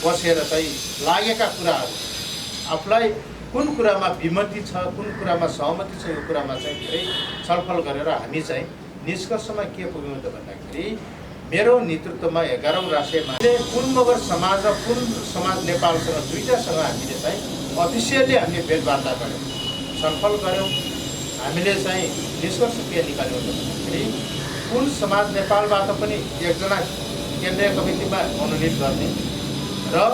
बसेर चाहिँ लागेका कुराहरू, आफूलाई कुन कुरामा विमति छ, कुन कुरामा सहमति छ, यो कुरामा चाहिँ धेरै छलफल गरेर हामी चाहिँ निष्कर्षमा के पुग्यौँ त भन्दाखेरि मेरो नेतृत्वमा 11औं राष्ट्रिय पुन मगर समाज र पुन समाज नेपालसँग दुईटासँग हामीले चाहिँ अफिसियली हामीले भेटवार्ता गऱ्यौँ, छलफल गऱ्यौँ। हामीले चाहिँ निष्कर्ष के निकाल्यौँ भन्दाखेरि पुन समाज नेपालबाट पनि एकजना केन्द्रीय कमिटीमा मनोनित गर्ने र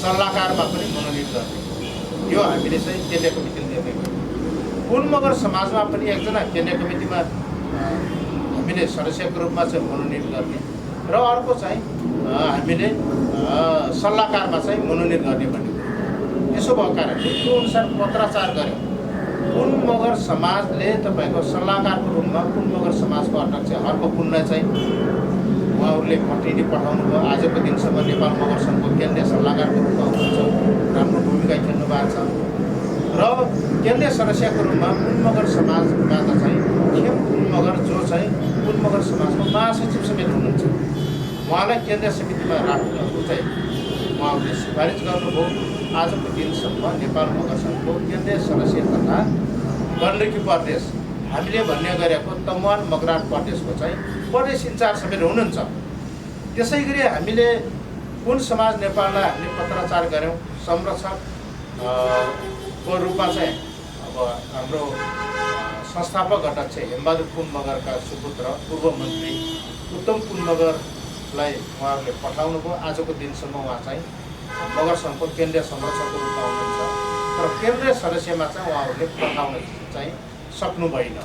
सल्लाहकारमा पनि मनोनित गर्ने, यो हामीले चाहिँ केन्द्रीय कमिटीले निर्णय गर्यौँ। पुन मगर समाजमा पनि एकजना केन्द्रीय कमिटीमा हामीले सदस्यको रूपमा चाहिँ मनोनित गर्ने र अर्को चाहिँ हामीले सल्लाहकारमा चाहिँ मनोनित गर्ने भन्ने कुरो। त्यसो भएको कारणले त्यो अनुसार पत्राचार गऱ्यौँ। पुन मगर समाजले तपाईँको सल्लाहकारको रूपमा पुन मगर समाजको अध्यक्ष हर्क पुनलाई चाहिँ उहाँहरूले प्रतिनिधि पठाउनु भयो। आजको दिनसम्म नेपाल मगर सङ्घको केन्द्रीय सल्लाहकारको रूपमा हुनुहुन्छ, राम्रो भूमिका खेल्नु भएको छ। र केन्द्रीय सदस्यको रूपमा पुन मगर समाजबाट चाहिँ खेम पुन मगर जो चाहिँ पुन मगर समाजको महासचिव समेत हुनुहुन्छ, उहाँलाई केन्द्रीय समितिमा राख्नु चाहिँ उहाँहरूले सिफारिस गर्नुभयो। आजको दिनसम्म नेपाल मगर सङ्घको केन्द्रीय सदस्य तथा गण्डकी प्रदेश हामीले भन्ने गरेको तमुवान मगराट प्रदेशको चाहिँ प्रदेश इन्चार्ज समेत हुनुहुन्छ। त्यसै गरी हामीले पुन समाज नेपाललाई हामीले पत्राचार गऱ्यौँ। संरक्षक को रूपमा चाहिँ अब हाम्रो संस्थापक अध्यक्ष हेमबहादुर पुन मगरका सुपुत्र पूर्व मन्त्री उत्तम पुन मगरलाई उहाँहरूले पठाउनु भयो। आजको दिनसम्म उहाँ चाहिँ मगर सङ्घको केन्द्रीय संरक्षकको रूपमा हुनुहुन्छ, तर केन्द्रीय सदस्यमा चाहिँ उहाँहरूले पठाउन चाहिँ सक्नु भएन।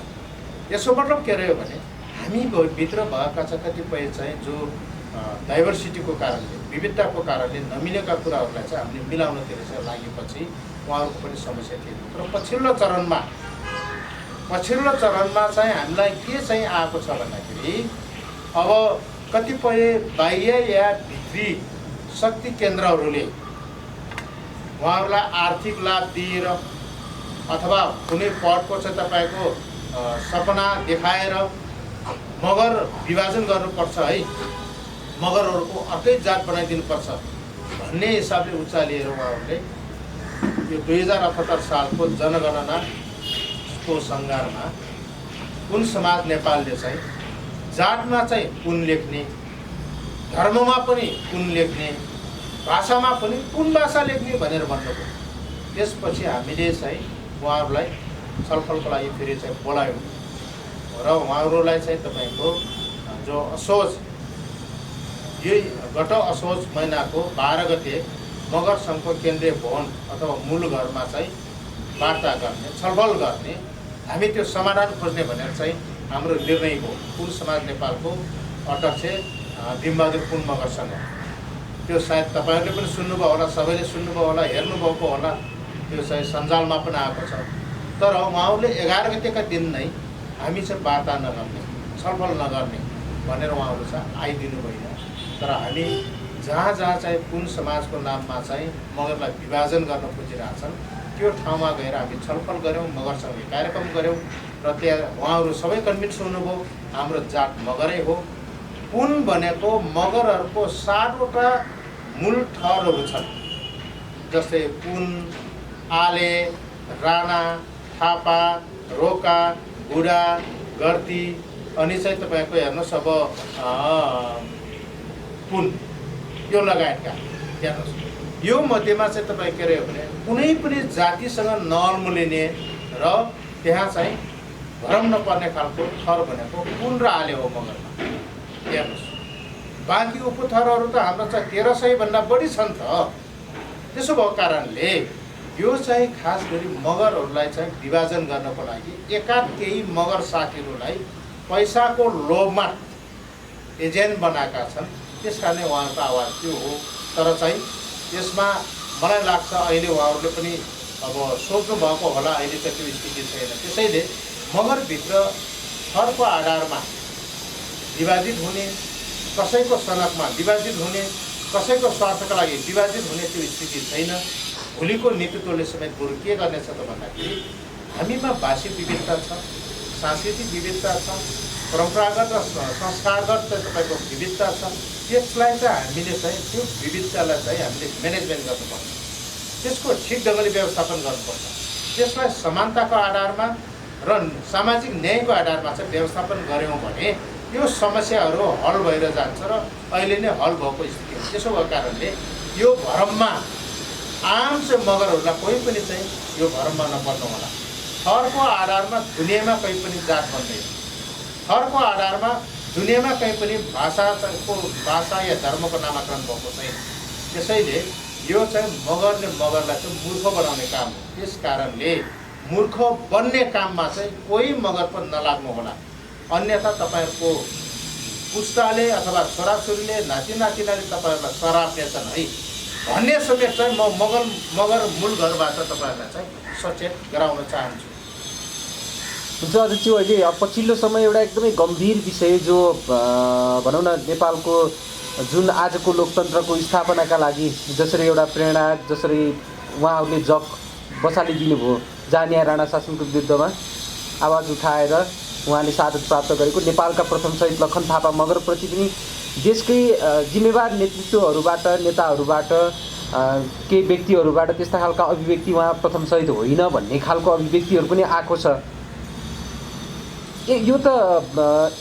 यसो मतलब के रह्यो भने हामी भित्र भएका चाहिँ कतिपय चाहिँ जो डाइभर्सिटीको कारणले, विविधताको कारणले नमिलेका कुराहरूलाई चाहिँ हामीले मिलाउनतिर चाहिँ लागेपछि उहाँहरूको पनि समस्या थियो। तर पछिल्लो चरणमा चाहिँ हामीलाई के चाहिँ आएको छ भन्दाखेरि अब कतिपय बाह्य या भित्री शक्ति केन्द्रहरूले उहाँहरूलाई आर्थिक लाभ दिएर अथवा कुनै पदको चाहिँ तपाईँको सपना देखाएर मगर विभाजन गर्नुपर्छ है, मगरहरूको अर्कै जात बनाइदिनुपर्छ भन्ने हिसाबले उचालिएर उहाँहरूले यो 2078 सालको जनगणनाको सङ्घारमा पुन समाज नेपालले चाहिँ जातमा चाहिँ पुन लेख्ने, धर्ममा पनि पुन लेख्ने, भाषामा पनि पुन भाषा लेख्ने भनेर भन्नुभयो। त्यसपछि हामीले चाहिँ उहाँहरूलाई छलफलको लागि फेरि चाहिँ बोलायौँ र उहाँहरूलाई चाहिँ तपाईँको जो असोज यही गत असोज महिनाको 12 गते मगर सङ्घको केन्द्रीय भवन अथवा मूल घरमा चाहिँ वार्ता गर्ने, छलफल गर्ने, हामी त्यो समाधान खोज्ने भनेर चाहिँ हाम्रो निर्णय हो। पुन समाज नेपालको अध्यक्ष भीमबहादुर पुन मगरसँग त्यो सायद तपाईँहरूले पनि सुन्नुभयो होला, सबैले सुन्नुभयो होला, हेर्नुभएको होला, त्यो चाहिँ सञ्जालमा पनि आएको छ। तर उहाँहरूले 11 गतेका दिन नै हामी चाहिँ वार्ता नगर्ने, छलफल नगर्ने भनेर उहाँहरू चाहिँ आइदिनु भएन। तर हामी जहाँ चाहिँ पुन समाजको नाममा चाहिँ मगरलाई विभाजन गर्न खोजिरहेछन् त्यो ठाउँमा गएर हामी छलफल गऱ्यौँ, मगरसँगले कार्यक्रम गऱ्यौँ र त्यहाँ उहाँहरू सबै कन्भिन्स हुनुभयो हाम्रो जात मगरै हो। पुन भनेको मगरहरूको 7वटा मूल ठहरहरू छन्, जस्तै पुन, आले, राणा, थापा, रोका, बुढा, गर्ती अनि चाहिँ तपाईँको हेर्नुहोस् अब पुन, यो लगायतका हेर्नुहोस्। यो मध्येमा चाहिँ तपाईँ के रह्यो भने कुनै पनि जातिसँग नअल्मुलिने र त्यहाँ चाहिँ भरम नपर्ने खालको थर भनेको पुन र आले हो मगरमा। हेर्नुहोस्, बाँकी उपथरहरू त हाम्रो चाहिँ 1300 भन्दा बढी छन् त। त्यसो भएको कारणले यो चाहिँ खास गरी मगरहरूलाई चाहिँ विभाजन गर्नको लागि एकाध केही मगर साथीहरूलाई पैसाको लोभमा एजेन्ट बनाएका छन्। त्यस कारणले उहाँहरूको आवाज त्यो हो। तर चाहिँ यसमा मलाई लाग्छ अहिले उहाँहरूले पनि अब सोच्नु भएको होला, अहिले चाहिँ त्यो स्थिति छैन। त्यसैले मगरभित्र थरको आधारमा विभाजित हुने, कसैको सनकमा विभाजित हुने, कसैको स्वार्थका लागि विभाजित हुने त्यो स्थिति छैन। भोलिको नेतृत्वले समेत बरु के गर्नेछ त भन्दाखेरि हामीमा भाषिक विविधता छ, सांस्कृतिक विविधता छ, परम्परागत र संस्कारगत चाहिँ तपाईँको विविधता छ। त्यसलाई चाहिँ हामीले चाहिँ त्यो विविधतालाई चाहिँ हामीले म्यानेजमेन्ट गर्नुपर्छ, त्यसको ठिक ढङ्गले व्यवस्थापन गर्नुपर्छ। त्यसलाई समानताको आधारमा र सामाजिक न्यायको आधारमा चाहिँ व्यवस्थापन गऱ्यौँ भने त्यो समस्याहरू हल भएर जान्छ र अहिले नै हल भएको स्थिति हो। त्यसो भएको कारणले यो भरममा आम चाहिँ मगरहरूलाई कोही पनि चाहिँ यो भरममा नपर्नु होला। थरको आधारमा दुनियाँमा कहीँ पनि जात बन्दैन, थरको आधारमा दुनियाँमा कहीँ पनि भाषा या धर्मको नामाकरण भएको छैन। त्यसैले यो चाहिँ मगरले मगरलाई चाहिँ मूर्ख बनाउने काम हो। त्यस कारणले मूर्ख बन्ने काममा चाहिँ कोही मगर पनि नलाग्नु होला, अन्यथा तपाईँहरूको पुस्ताले अथवा छोराछोरीले नातिनातिनाले तपाईँहरूलाई सराप्नेछन् है भन्ने समेत चाहिँ म मगर मूल घरबाट तपाईँहरूलाई चाहिँ सचेत गराउन चाहन्छु। हुन्छ अध्यक्ष, अहिले पछिल्लो समय एउटा एकदमै गम्भीर विषय जो भनौँ न नेपालको जुन आजको लोकतन्त्रको स्थापनाका लागि जसरी एउटा प्रेरणा जसरी उहाँहरूले जग बसालिदिनु भयो, जानिया राणा शासनको विरुद्धमा आवाज उठाएर उहाँले शहादत प्राप्त गरेको नेपालका प्रथम शहीद लखन थापा मगरप्रति पनि देशकै जिम्मेवार नेतृत्वहरूबाट नेताहरूबाट केही व्यक्तिहरूबाट त्यस्ता खालका अभिव्यक्ति उहाँ प्रथम शहीद होइन भन्ने खालको अभिव्यक्तिहरू पनि आएको छ। यो त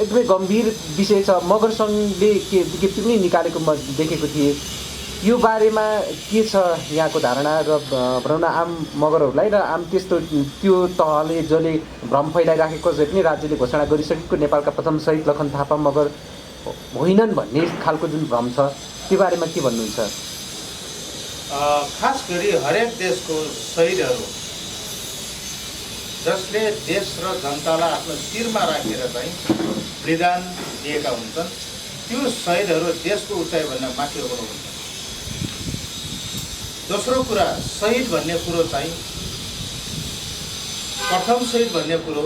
एकदमै गम्भीर विषय छ। मगर सङ्घले के विज्ञप्ति पनि निकालेको म देखेको थिएँ। यो बारेमा के छ यहाँको धारणा र भनौँ न आम मगरहरूलाई र आम त्यस्तो त्यो तहले जसले भ्रम फैलाइराखेको चाहिँ पनि राज्यले घोषणा गरिसकेको नेपालका प्रथम शहीद लखन थापा मगर होइनन् भन्ने खालको जुन भ्रम छ त्यो बारेमा के भन्नुहुन्छ? खास गरी हरेक देशको शहीदहरू जसले देश र जनतालाई आफ्नो शिरमा राखेर चाहिँ बलिदान दिएका हुन्छन्, त्यो शहीदहरू देशको उचाइभन्दा माथि हुनुहुन्छ। दोस्रो कुरा, शहीद भन्ने कुरो चाहिँ प्रथम शहीद भन्ने कुरो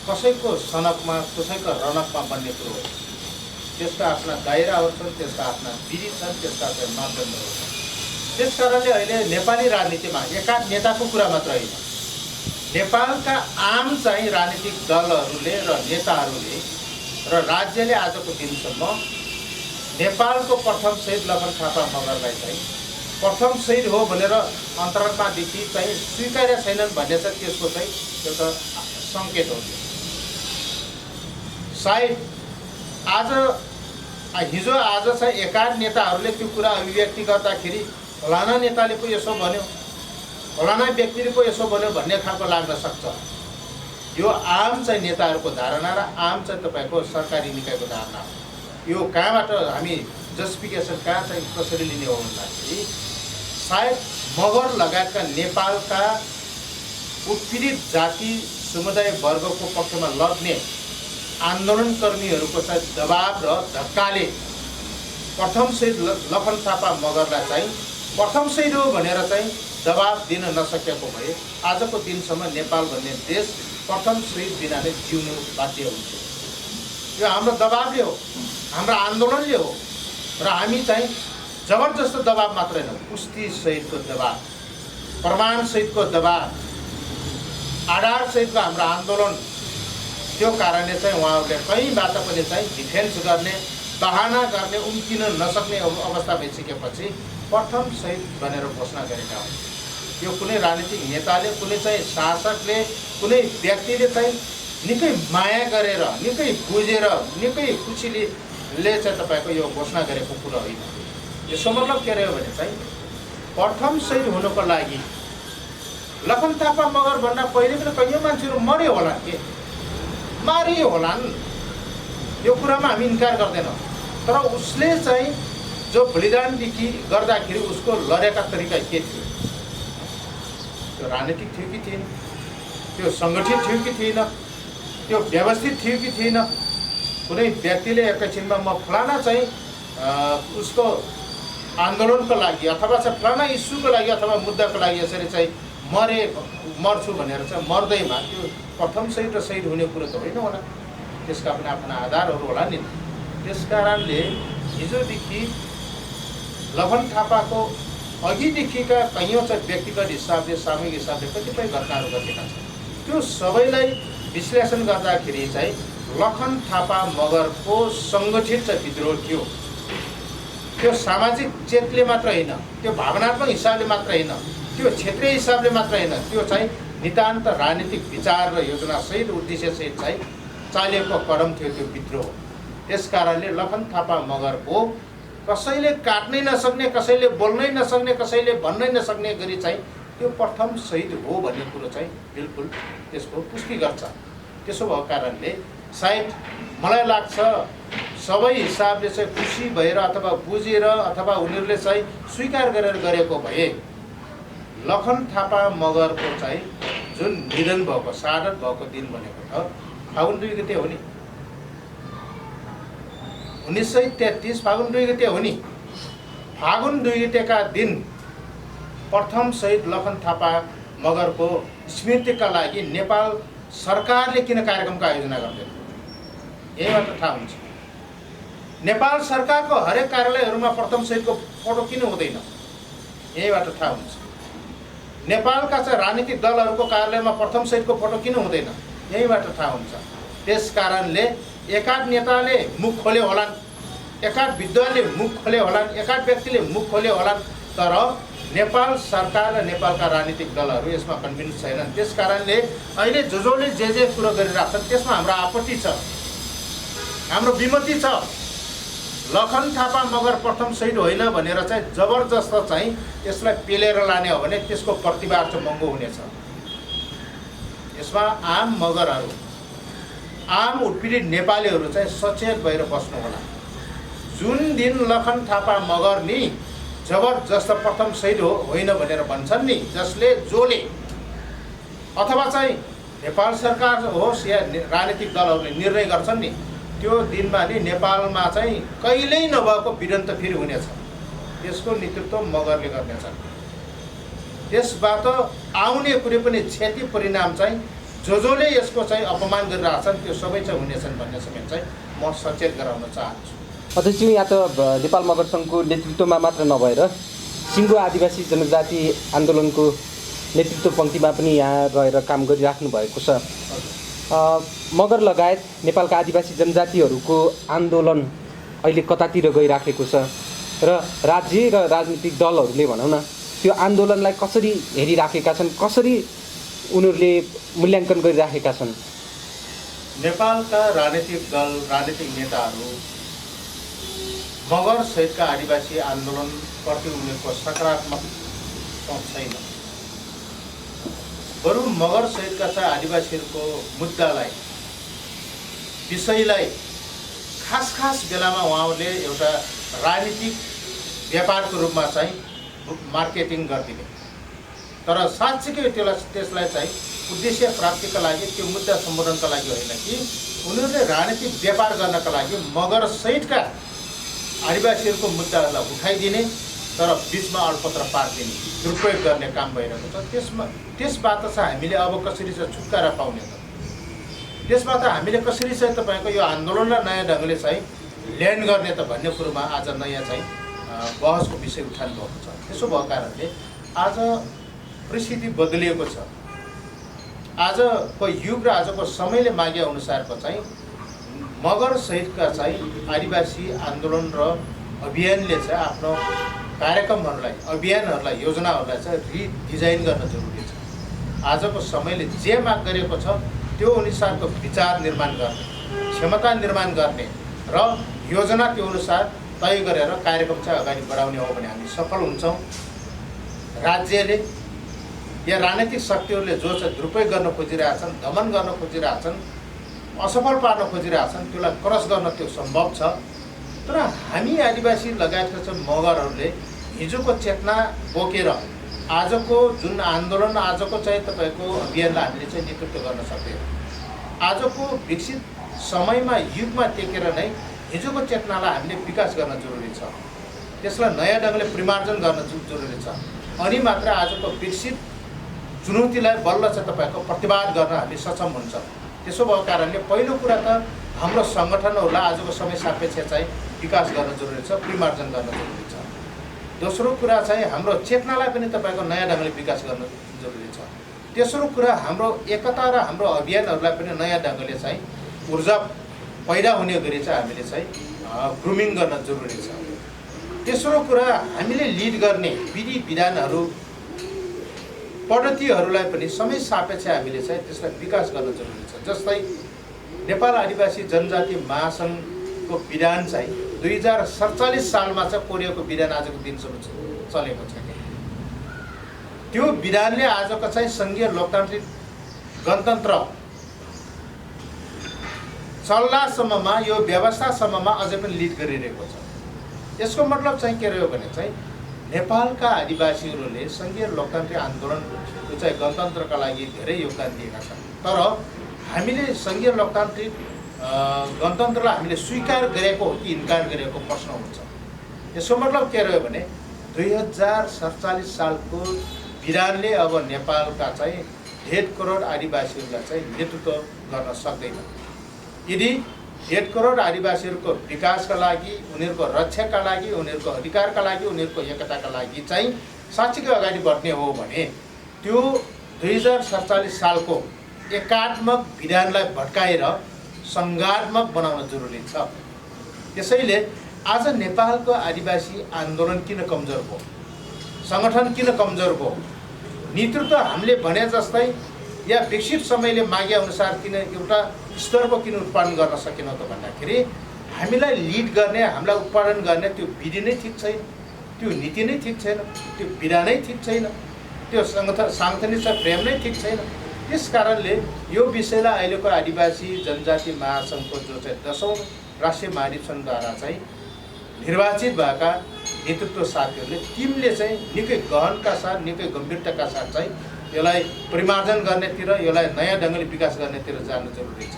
कसैको सनकमा कसैको रनकमा बन्ने कुरो हो। त्यसका आफ्ना दायराहरू छन्, त्यसका आफ्ना विधि छन्, त्यसका चाहिँ मापदण्डहरू छन्। त्यस कारणले अहिले नेपाली राजनीतिमा एकाध नेताको कुरा मात्र होइन, नेपालका आम चाहिँ राजनीतिक दलहरूले र नेताहरूले र राज्यले आजको दिनसम्म नेपालको प्रथम शहीद लखन थापा मगरलाई चाहिँ प्रथम शहीद हो भनेर अन्तरात्मादेखि चाहिँ स्वीकार्य छैनन् भन्ने चाहिँ त्यसको चाहिँ एउटा सङ्केत हो। सायद हिजो आज चाहिँ एकाध नेताहरूले त्यो कुरा अभिव्यक्ति गर्दाखेरि फलाना नेताले पो यसो भन्यो, फलाना व्यक्तिले पो यसो भन्यो भन्ने खालको लाग्न सक्छ। यो आम चाहिँ नेताहरूको धारणा र आम चाहिँ तपाईँको सरकारी निकायको धारणा हो। यो कहाँबाट हामी जस्टिफिकेसन कहाँ चाहिँ कसरी लिने हो भन्दाखेरि सायद मगर लगायतका नेपालका उत्पीडित जाति समुदाय वर्गको पक्षमा लड्ने आन्दोलनकर्मीहरूको चाहिँ दबाब र धक्काले प्रथम शहीद लखन थापा मगरलाई चाहिँ प्रथम शहीद हो भनेर चाहिँ दबाब दिन नसकेको भए आजको दिनसम्म नेपाल भन्ने देश प्रथम शहीद बिना नै जिउनु बाध्य हुन्थ्यो। यो हाम्रो दबाबले हो, हाम्रो आन्दोलनले हो र हामी चाहिँ जबरजस्त दबाब मात्र होइन, कुस्ती सहितको दबाब, प्रमाण सहितको दबाब, आधार सहितको हाम्रो आन्दोलन, त्यो कारणले चाहिँ उहाँहरूले कहीँबाट पनि चाहिँ डिफेन्स गर्ने बहाना गर्ने उम्किन नसक्ने अवस्था भइसकेपछि प्रथम शहीद भनेर घोषणा गरेका हुन्। यो कुनै राजनीतिक नेताले, कुनै चाहिँ शासकले, कुनै व्यक्तिले चाहिँ निकै माया गरेर, निकै बुझेर, निकै खुसीले चाहिँ तपाईँको यो घोषणा गरेको कुरो होइन। यसको मतलब के रह्यो भने चाहिँ प्रथम शहीद हुनको लागि लखन थापा मगरभन्दा पहिले पनि कैयौँ मान्छेहरू मर्यो होला के, मारियो होलान्, यो कुरामा हामी इन्कार गर्दैनौँ। तर उसले चाहिँ जो बलिदानदेखि गर्दाखेरि उसको लडेका तरिका के थियो? त्यो राजनीतिक थियो कि थिएन? त्यो सङ्गठित थियो कि थिएन? त्यो व्यवस्थित थियो कि थिएन? कुनै व्यक्तिले एकैछिनमा म फलाना चाहिँ उसको आन्दोलनको लागि अथवा चाहिँ फलाना इस्युको लागि अथवा मुद्दाको लागि यसरी चाहिँ मर्छु भनेर चाहिँ मर्दैमा त्यो प्रथम शहीद र शहीद हुने कुरो त होइन होला, त्यसका पनि आफ्ना आधारहरू होला नि। त्यस कारणले हिजोदेखि लखन थापाको अघिदेखिका कैयौँ चाहिँ व्यक्तिगत हिसाबले सामूहिक हिसाबले कतिपय घटनाहरू घटेका छन्। त्यो सबैलाई विश्लेषण गर्दाखेरि चाहिँ लखन थापा मगरको सङ्गठित चाहिँ विद्रोह थियो। त्यो सामाजिक चेतले मात्र होइन, त्यो भावनात्मक हिसाबले मात्र होइन, त्यो क्षेत्रीय हिसाबले मात्र होइन, त्यो चाहिँ नितान्त राजनीतिक विचार र योजनासहित उद्देश्यसहित चाहिँ चालिएको कदम थियो त्यो विद्रोह। त्यस कारणले लखन थापा मगरको कसैले काट्नै नसक्ने, कसैले बोल्नै नसक्ने, कसैले भन्नै नसक्ने गरी चाहिँ त्यो प्रथम शहीद हो भन्ने कुरो चाहिँ बिल्कुल त्यसको पुष्टि गर्छ। त्यसो भएको कारणले सायद मलाई लाग्छ सबै हिसाबले चाहिँ खुसी भएर अथवा बुझेर अथवा उनीहरूले चाहिँ स्वीकार गरेर गरेको भए लखन थापा मगरको चाहिँ जुन निधन भएको, शहादत भएको दिन भनेको त फागुन 2 गते हो नि, 1933 फागुन 2 गते हो नि। फागुन 2 गतेका दिन प्रथम शहीद लखन थापा मगरको स्मृतिका लागि नेपाल सरकारले किन कार्यक्रमको आयोजना गर्दैन? यहीबाट थाहा हुन्छ। नेपाल सरकारको हरेक कार्यालयहरूमा प्रथम शहीदको फोटो किन हुँदैन? यहीबाट थाहा हुन्छ। नेपालका चाहिँ राजनीतिक दलहरूको कार्यालयमा प्रथम शहीदको फोटो किन हुँदैन? यहीबाट थाहा हुन्छ। त्यस कारणले एकाध नेताले मुख खोले होलान्, एकाध विद्वानले मुख खोले होलान्, एकाध व्यक्तिले मुख खोले होलान्, तर नेपाल सरकार र नेपालका राजनीतिक दलहरू यसमा कन्भिन्स छैनन्। त्यस कारणले अहिले जसले जे कुरो गरिरहेको छ त्यसमा हाम्रो आपत्ति छ, हाम्रो विमति छ। लखन थापा मगर प्रथम शहीद होइन भनेर चाहिँ जबरजस्त चाहिँ यसलाई पेलेर लाने हो भने त्यसको प्रतिवाद चाहिँ महँगो हुनेछ। यसमा आम मगरहरू, आम उत्पीडित नेपालीहरू चाहिँ सचेत भएर बस्नु होला। जुन दिन लखन थापा मगर नि जबरजस्त प्रथम शहीद होइन भनेर भन्छन् नि, जसले अथवा चाहिँ नेपाल सरकार होस् या राजनीतिक दलहरूले निर्णय गर्छन् नि, त्यो दिनमा नि नेपालमा चाहिँ कहिल्यै नभएको भिडन्त फेरि हुनेछ। त्यसको नेतृत्व मगरले गर्नेछ। त्यसबाट आउने कुनै पनि क्षति परिणाम चाहिँ जसले यसको चाहिँ अपमान गरिरहेछन् त्यो सबै चाहिँ हुनेछन् भन्ने समेत चाहिँ म सचेत गराउन चाहन्छु। अध्यक्ष, यहाँ त नेपाल मगर सङ्घको नेतृत्वमा मात्र नभएर सिङ्गो आदिवासी जनजाति आन्दोलनको नेतृत्व पङ्क्तिमा पनि यहाँ रहेर काम गरिराख्नु भएको छ। मगर लगायत नेपालका आदिवासी जनजातिहरूको आन्दोलन अहिले कतातिर गइराखेको छ र राज्य र राजनीतिक दलहरूले भनौँ न त्यो आन्दोलनलाई कसरी हेरिराखेका छन्, कसरी उनीहरूले मूल्याङ्कन गरिराखेका छन्? नेपालका राजनीतिक दल, राजनीतिक नेताहरू मगर सहितका आदिवासी आन्दोलनप्रति उनीहरूको सकारात्मक सोच छैन। बरु मगर सहितका चाहिँ आदिवासीहरूको मुद्दालाई, विषयलाई खास बेलामा उहाँहरूले एउटा राजनीतिक व्यापारको रूपमा चाहिँ मार्केटिङ गरिदिने, तर साँच्चीकै त्यसलाई चाहिँ उद्देश्य प्राप्तिका लागि, त्यो मुद्दा सम्बोधनका लागि होइन कि उनीहरूले राजनीतिक व्यापार गर्नका लागि मगर सहितका आदिवासीहरूको मुद्दाहरूलाई उठाइदिने तर बिचमा अडपत्र पारिदिने, दुरुपयोग गर्ने काम भइरहेको छ। त्यसबाट चाहिँ हामीले अब कसरी चाहिँ छुटकारा पाउने त? त्यसबाट हामीले कसरी चाहिँ तपाईँको यो आन्दोलनलाई नयाँ ढङ्गले चाहिँ ल्यान्ड गर्ने त भन्ने कुरोमा आज नयाँ चाहिँ बहसको विषय उठाउनु भएको छ। त्यसो भएको कारणले आज परिस्थिति बदलिएको छ। आजको युग र आजको समयले मागे अनुसारको चाहिँ मगर सहितका चाहिँ आदिवासी आन्दोलन र अभियानले चाहिँ आफ्नो कार्यक्रमहरूलाई, अभियानहरूलाई, योजनाहरूलाई चाहिँ रिडिजाइन गर्न जरुरी छ। आजको समयले जे माग गरेको छ त्यो अनुसारको विचार निर्माण गर्ने, क्षमता निर्माण गर्ने र योजना त्यो अनुसार तय गरेर कार्यक्रम चाहिँ अगाडि बढाउने हो भने हामी सफल हुन्छौँ। राज्यले या राजनीतिक शक्तिहरूले जो चाहिँ दुरुपयोग गर्न खोजिरहेछन्, दमन गर्न खोजिरहेछन्, असफल पार्न खोजिरहेछन्, त्यसलाई क्रस गर्न त्यो सम्भव छ। तर हामी आदिवासी लगायतका चाहिँ मगरहरूले हिजोको चेतना बोकेर आजको जुन आन्दोलन, आजको चाहिँ तपाईँको अभियानलाई हामीले चाहिँ नेतृत्व गर्न सक्दैन। आजको विकसित समयमा, युगमा टेकेर नै हिजोको चेतनालाई हामीले विकास गर्न जरुरी छ। त्यसलाई नयाँ ढङ्गले परिमार्जन गर्न जरुरी छ। अनि मात्र आजको विकसित चुनौतीलाई बल्ल चाहिँ तपाईँको प्रतिवाद गर्न हामी सक्षम हुन्छ। त्यसो भएको कारणले पहिलो कुरा त हाम्रो सङ्गठनहरूलाई आजको समय सापेक्ष चाहिँ विकास गर्न जरुरी छ, परिमार्जन गर्न जरुरी छ। दोस्रो कुरा चाहिँ हाम्रो चेतनालाई पनि तपाईँको नयाँ ढङ्गले विकास गर्न जरुरी छ। तेस्रो कुरा हाम्रो एकता र हाम्रो अभियानहरूलाई पनि नयाँ ढङ्गले चाहिँ ऊर्जा पैदा हुने गरी चाहिँ हामीले चाहिँ ग्रुमिङ गर्न जरुरी छ। तेस्रो कुरा हामीले लिड गर्ने विधि विधानहरू, पद्धतिहरूलाई पनि समय सापेक्ष हामीले चाहिँ त्यसलाई विकास गर्न जरुरी छ। जस्तै नेपाल आदिवासी जनजाति महासङ्घको कोरिएको विधान चाहिँ 2047 सालमा चाहिँ कोरिएको विधान आजको दिनसम्म चलेको छ। त्यो विधानले आजको चाहिँ सङ्घीय लोकतान्त्रिक गणतन्त्र चल्लासम्ममा यो व्यवस्थासम्ममा अझै पनि लिड गरिरहेको छ। यसको मतलब चाहिँ के रह्यो भने चाहिँ नेपालका आदिवासीहरूले सङ्घीय लोकतान्त्रिक आन्दोलन यो चाहिँ गणतन्त्रका लागि धेरै योगदान दिएका छन्। तर हामीले सङ्घीय लोकतान्त्रिक गणतन्त्रलाई हामीले स्वीकार गरेको हो कि इन्कार गरेको प्रश्न हुन्छ। यसको मतलब के रह्यो भने 2047 सालको विधानले अब नेपालका चाहिँ 1.5 करोड आदिवासीहरूलाई चाहिँ नेतृत्व गर्न सक्दैन। यदि 1.5 करोड आदिवासीहरूको विकासका लागि, उनीहरूको रक्षाका लागि, उनीहरूको अधिकारका लागि, उनीहरूको एकताका लागि चाहिँ साँच्चीकै अगाडि बढ्ने हो भने त्यो 2047 सालको एकात्मक विधानलाई भड्काएर सङ्घात्मक बनाउन जरुरी छ। त्यसैले आज नेपालको आदिवासी आन्दोलन किन कमजोर भयो, सङ्गठन किन कमजोर भयो, नेतृत्व हामीले भने जस्तै या विकसित समयले मागे अनुसार किन एउटा स्तरको किन उत्पादन गर्न सकेनौँ त भन्दाखेरि हामीलाई लिड गर्ने, हामीलाई उत्पादन गर्ने त्यो विधि नै ठिक छैन, त्यो नीति नै ठिक छैन, त्यो विधा नै ठिक छैन, त्यो साङ्गठनिक फ्रेम नै ठिक छैन। त्यस कारणले यो विषयलाई अहिलेको आदिवासी जनजाति महासङ्घको जो चाहिँ 10औं राष्ट्रिय महाधिवेशनद्वारा चाहिँ निर्वाचित भएका नेतृत्व साथीहरूले टिमले चाहिँ निकै गहनका साथ, निकै गम्भीरताका साथ चाहिँ यसलाई परिमार्जन गर्नेतिर, यसलाई नयाँ ढङ्गले विकास गर्नेतिर जानु जरुरी छ।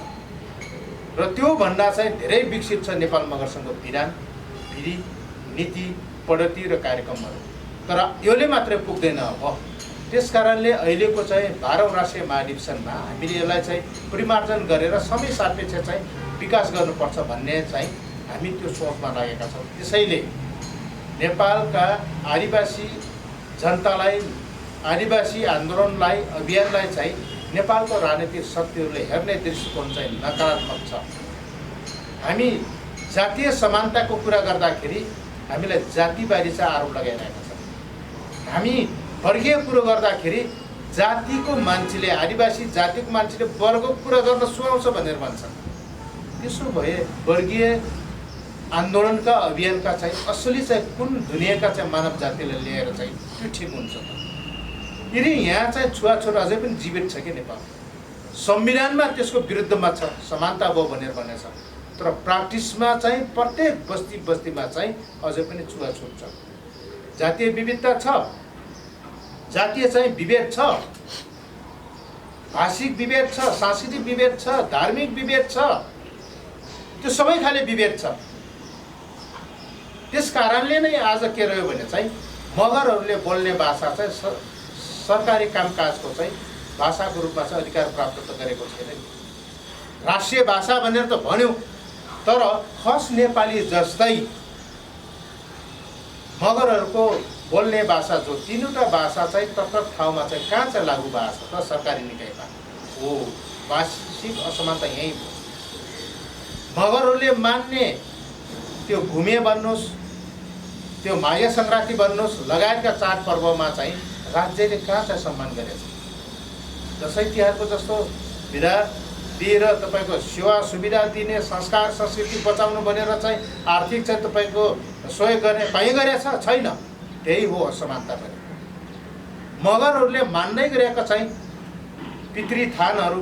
र त्योभन्दा चाहिँ धेरै विकसित छ नेपाल मगर सङ्घको विधान, विधि, नीति, पद्धति र कार्यक्रमहरू। तर यसले मात्रै पुग्दैन। अब त्यस कारणले अहिलेको चाहिँ 12औं राष्ट्रिय महाधिवेशनमा हामीले यसलाई चाहिँ परिमार्जन गरेर समय सापेक्ष चाहिँ विकास गर्नुपर्छ भन्ने चाहिँ हामी त्यो सोचमा लागेका छौँ। त्यसैले नेपालका आदिवासी जनतालाई, आदिवासी आन्दोलनलाई, अभियानलाई चाहिँ नेपालको राजनीतिक शक्तिहरूले हेर्ने दृष्टिकोण चाहिँ नकारात्मक छ। हामी जातीय समानताको कुरा गर्दाखेरि हामीलाई जातिवादी चाहिँ आरोप लगाइरहेका छन्। हामी वर्गीय कुरो गर्दाखेरि जातिको मान्छेले, आदिवासी जातिको मान्छेले वर्गको कुरा गर्न सुहाउँछ भनेर भन्छन्। त्यसो भए वर्गीय आन्दोलनका अभियानका चाहिँ असली चाहिँ कुन दुनियाँका चाहिँ मानव जातिले ल्याएर चाहिँ त्यो ठिक हुन्छ त? यदि यहाँ चाहिँ छुवाछुत अझै पनि जीवित छ कि नेपाल, संविधानमा त्यसको विरुद्धमा छ, समानता भयो भनेर भनेछ, तर प्र्याक्टिसमा चाहिँ प्रत्येक बस्ती बस्तीमा चाहिँ अझै पनि छुवाछुत छ। जातीय विविधता छ, जातीय चाहिँ विभेद छ, भाषिक विभेद छ, सांस्कृतिक विभेद छ, धार्मिक विभेद छ, त्यो सबै खाले विभेद छ। त्यस कारणले नै आज के रह्यो भने चाहिँ मगरहरूले बोल्ने भाषा चाहिँ सरकारी कामकाजको चाहिँ भाषाको रूपमा चाहिँ अधिकार प्राप्त त गरेको छैन। राष्ट्रिय भाषा भनेर त भन्यो, तर खस नेपाली जस्तै मगरहरूको बोल्ने भाषा जो 3वटा भाषा चाहिँ तत्त ठाउँमा चाहिँ कहाँ चाहिँ लागू भएको छ त? सरकारी निकायमा हो। भाषिक असमानता यहीँ भयो। मगरहरूले मान्ने त्यो घुमे भन्नुहोस्, त्यो माघे सङ्क्रान्ति भन्नुहोस्, लगायतका चाडपर्वमा चाहिँ राज्यले कहाँ चाहिँ सम्मान गरेछ? दसैँ तिहारको जस्तो विधा दिएर तपाईँको सेवा सुविधा दिने, संस्कार संस्कृति बचाउनु भनेर चाहिँ आर्थिक चाहिँ तपाईँको सहयोग गर्ने कहीँ गरेछ? छैन। त्यही हो असमानता पनि। मगरहरूले मान्दै गरेका चाहिँ पितृ थानहरू,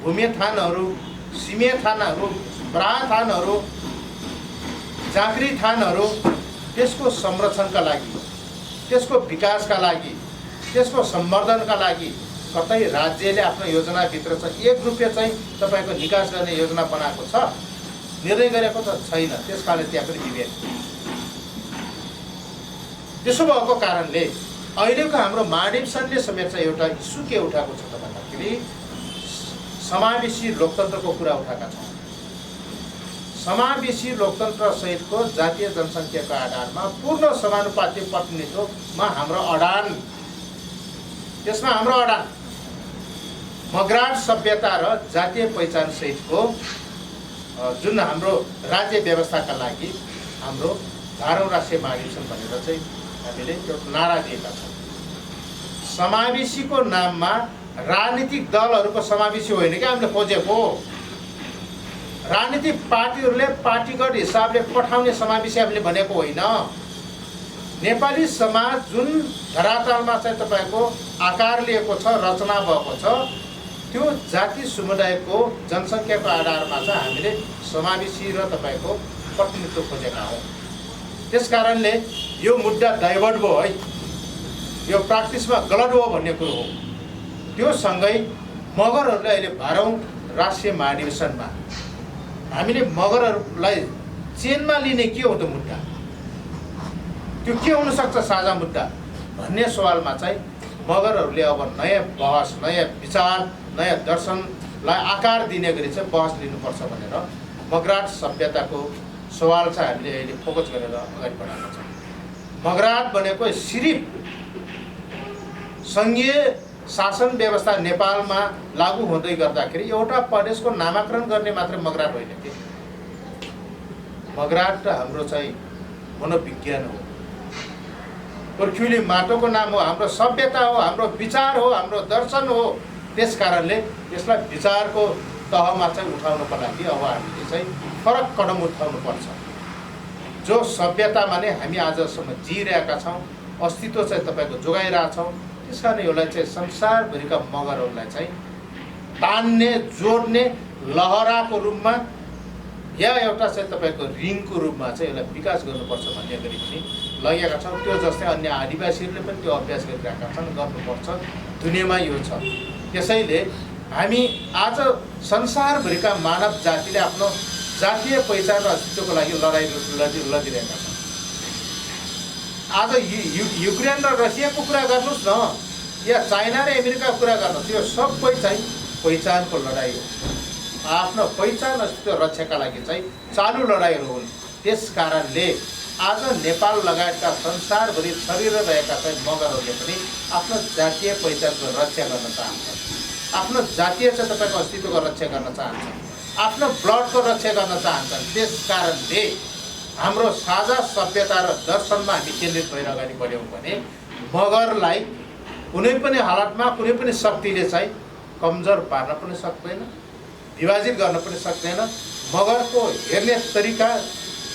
भूमि थानहरू, सीमे थानहरू, प्राह थानहरू, जाँक्री थानहरू, त्यसको संरक्षणका लागि, त्यसको विकासका लागि, त्यसको सम्वर्धनका लागि कतै राज्यले आफ्नो योजनाभित्र चाहिँ 1 रुपियाँ चाहिँ तपाईँको निकास गर्ने योजना बनाएको छ, निर्णय गरेको त छैन। त्यस कारणले त्यहाँ पनि विभेद। त्यसो भएको कारणले अहिलेको हाम्रो महाधिवेशनले समेत चाहिँ एउटा इस्यु के उठाएको छ त भन्दाखेरि समावेशी लोकतन्त्रको कुरा उठाएका छौँ। समावेशी लोकतन्त्र सहितको जातीय जनसङ्ख्याको आधारमा पूर्ण समानुपातिक प्रतिनिधित्वमा हाम्रो अडान, त्यसमा हाम्रो अडान मगराट सभ्यता र जातीय पहिचान सहितको जुन हाम्रो राज्य व्यवस्थाका लागि हाम्रो 12औं राष्ट्रिय महाधिवेशन भनेर चाहिँ हामीले त्यो नारा दिएका छौँ। समावेशीको नाममा राजनीतिक दलहरूको समावेशी होइन कि हामीले खोजेको। राजनीतिक पार्टीहरूले पार्टीगत हिसाबले पठाउने समावेशी हामीले भनेको होइन। नेपाली समाज जुन धरातलमा चाहिँ तपाईँको आकार लिएको छ, रचना भएको छ, त्यो जाति समुदायको जनसङ्ख्याको आधारमा चाहिँ हामीले समावेशी र तपाईँको प्रतिनिधित्व खोजेका हौँ। त्यस कारणले यो मुद्दा डाइभर्ट भयो है, यो प्र्याक्टिसमा गलत हो भन्ने कुरो हो। त्यो सँगै मगरहरूले अहिले 12औं राष्ट्रिय महाधिवेशनमा हामीले मगरहरूलाई चेनमा लिने के हो त मुद्दा, त्यो के हुनसक्छ साझा मुद्दा भन्ने सवालमा चाहिँ मगरहरूले अब नयाँ बहस, नयाँ विचार, नयाँ दर्शनलाई आकार दिने गरी चाहिँ बहस लिनुपर्छ भनेर मगराट सभ्यताको सवाल चाहिँ हामीले अहिले फोकस गरेर अगाडि बढाएको छ। मगराट भनेको सिर्फ सङ्घीय शासन व्यवस्था नेपालमा लागू हुँदै गर्दाखेरि एउटा प्रदेशको नामाकरण गर्ने मात्रै मगराट होइन कि। मगराट हाम्रो चाहिँ मनोविज्ञान हो, पर्ख्युली माटोको नाम हो, हाम्रो सभ्यता हो, हाम्रो विचार हो, हाम्रो दर्शन हो। त्यस कारणले यसलाई विचारको तहमा चाहिँ उठाउनको लागि अब हामीले चाहिँ फरक कदम उठाउनुपर्छ। जो सभ्यतामा नै हामी आजसम्म जिइरहेका छौँ, अस्तित्व चाहिँ तपाईँको जोगाइरहेछौँ, त्यस कारण यसलाई चाहिँ संसारभरिका मगरहरूलाई चाहिँ तान्ने, जोड्ने, लहराको रूपमा या एउटा चाहिँ तपाईँको रिङको रूपमा चाहिँ यसलाई विकास गर्नुपर्छ भन्ने गरी पनि लगेका छौँ। त्यो जस्तै अन्य आदिवासीहरूले पनि त्यो अभ्यास गरिरहेका छन्, गर्नुपर्छ, दुनियाँमा यो छ। त्यसैले हामी आज संसारभरिका मानव जातिले आफ्नो जातीय पहिचान र अस्तित्वको लागि लडाइँ लडिरहेका छन्। आज युक्रेन र रसियाको कुरा गर्नुहोस् न, या चाइना र अमेरिकाको कुरा गर्नुहोस्, यो सबै चाहिँ पहिचानको लडाइँ हो। आफ्नो पहिचान अस्तित्व रक्षाका लागि चाहिँ चालु लडाइँहरू हुन्। त्यस कारणले आज नेपाल लगायतका संसारभरि छरिरहेका चाहिँ मगरहरूले पनि आफ्नो जातीय पहिचानको रक्षा गर्न चाहन्छन्, आफ्नो जातीय चाहिँ तपाईँको अस्तित्वको रक्षा गर्न चाहन्छन्, आफ्नो ब्लडको रक्षा गर्न चाहन्छन्। त्यस कारणले हाम्रो साझा सभ्यता र दर्शनमा हामी केन्द्रित भएर अगाडि बढ्यौँ भने मगरलाई कुनै पनि हालतमा कुनै पनि शक्तिले चाहिँ कमजोर पार्न पनि सक्दैन, विभाजित गर्न पनि सक्दैन। मगरको हेर्ने तरिका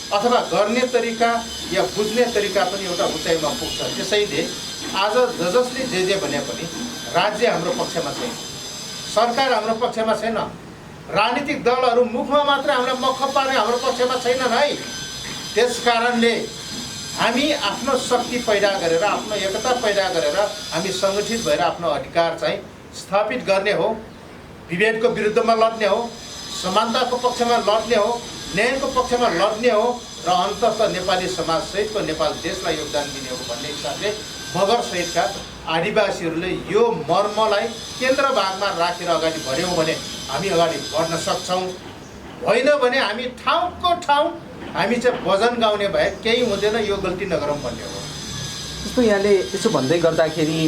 अथवा गर्ने तरिका या बुझ्ने तरिका पनि एउटा उचाइमा पुग्छ। त्यसैले आज जसले जे भने पनि राज्य हाम्रो पक्षमा छैन, सरकार हाम्रो पक्षमा छैन, राजनीतिक दलहरू मुखमा मात्र हामीलाई मख पार्ने हाम्रो पक्षमा छैनन् है। त्यस कारणले हामी आफ्नो शक्ति पैदा गरेर, आफ्नो एकता पैदा गरेर हामी सङ्गठित भएर आफ्नो अधिकार चाहिँ स्थापित गर्ने हो, विभेदको विरुद्धमा लड्ने हो, समानताको पक्षमा लड्ने हो, न्यायको पक्षमा लड्ने हो र अन्ततः नेपाली समाजसहितको नेपाल देशलाई योगदान दिने हो भन्ने हिसाबले मगर सहितका आदिवासीहरूले यो मर्मलाई केन्द्र भागमा राखेर अगाडि बढ्यौँ भने हामी अगाडि बढ्न सक्छौँ। होइन भने हामी ठाउँको ठाउँ हामी चाहिँ भजन गाउने भए केही हुँदैन, यो गल्ती नगरौँ भन्ने हो। जस्तो यहाँले यसो भन्दै गर्दाखेरि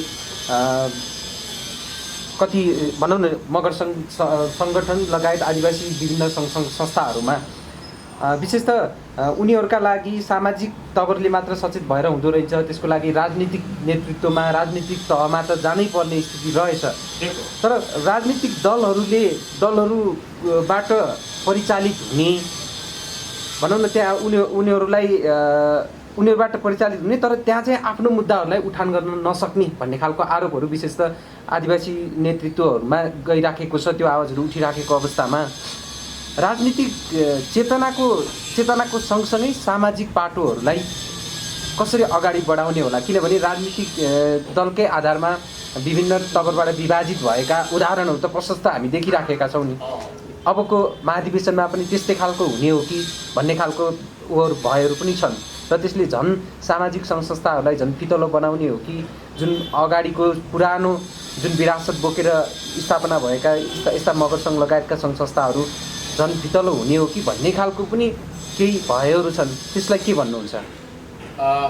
कति भनौँ न मगर सङ्गठन लगायत आदिवासी विभिन्न सङ्घ संस्थाहरूमा विशेषतः उनीहरूका लागि सामाजिक तवरले मात्र सचेत भएर हुँदो रहेछ, त्यसको लागि राजनीतिक नेतृत्वमा, राजनीतिक तहमा त जानै पर्ने स्थिति रहेछ। तर राजनीतिक दलहरूबाट परिचालित हुने भनौँ न, त्यहाँ उनीहरूबाट परिचालित हुने तर त्यहाँ चाहिँ आफ्नो मुद्दाहरूलाई उठान गर्न नसक्ने भन्ने खालको आरोपहरू विशेषतः आदिवासी नेतृत्वहरूमा गइराखेको छ। त्यो आवाजहरू उठिराखेको अवस्थामा राजनीतिक चेतनाको सँगसँगै सामाजिक पाटोहरूलाई कसरी अगाडि बढाउने होला, किनभने राजनीतिक दलकै आधारमा विभिन्न तवरबाट विभाजित भएका उदाहरणहरू त प्रशस्त हामी देखिराखेका छौँ नि। अबको महाधिवेशनमा पनि त्यस्तै खालको हुने हो कि भन्ने खालको भयहरू पनि छन् र त्यसले झन् सामाजिक सङ्घ संस्थाहरूलाई झन् फितलो बनाउने हो कि जुन अगाडिको पुरानो जुन विरासत बोकेर स्थापना भएका यस्ता मगर सङ्घ लगायतका सङ्घ संस्थाहरू झन् फितलो हुने हो कि भन्ने खालको पनि केही भयहरू छन्। त्यसलाई के भन्नुहुन्छ?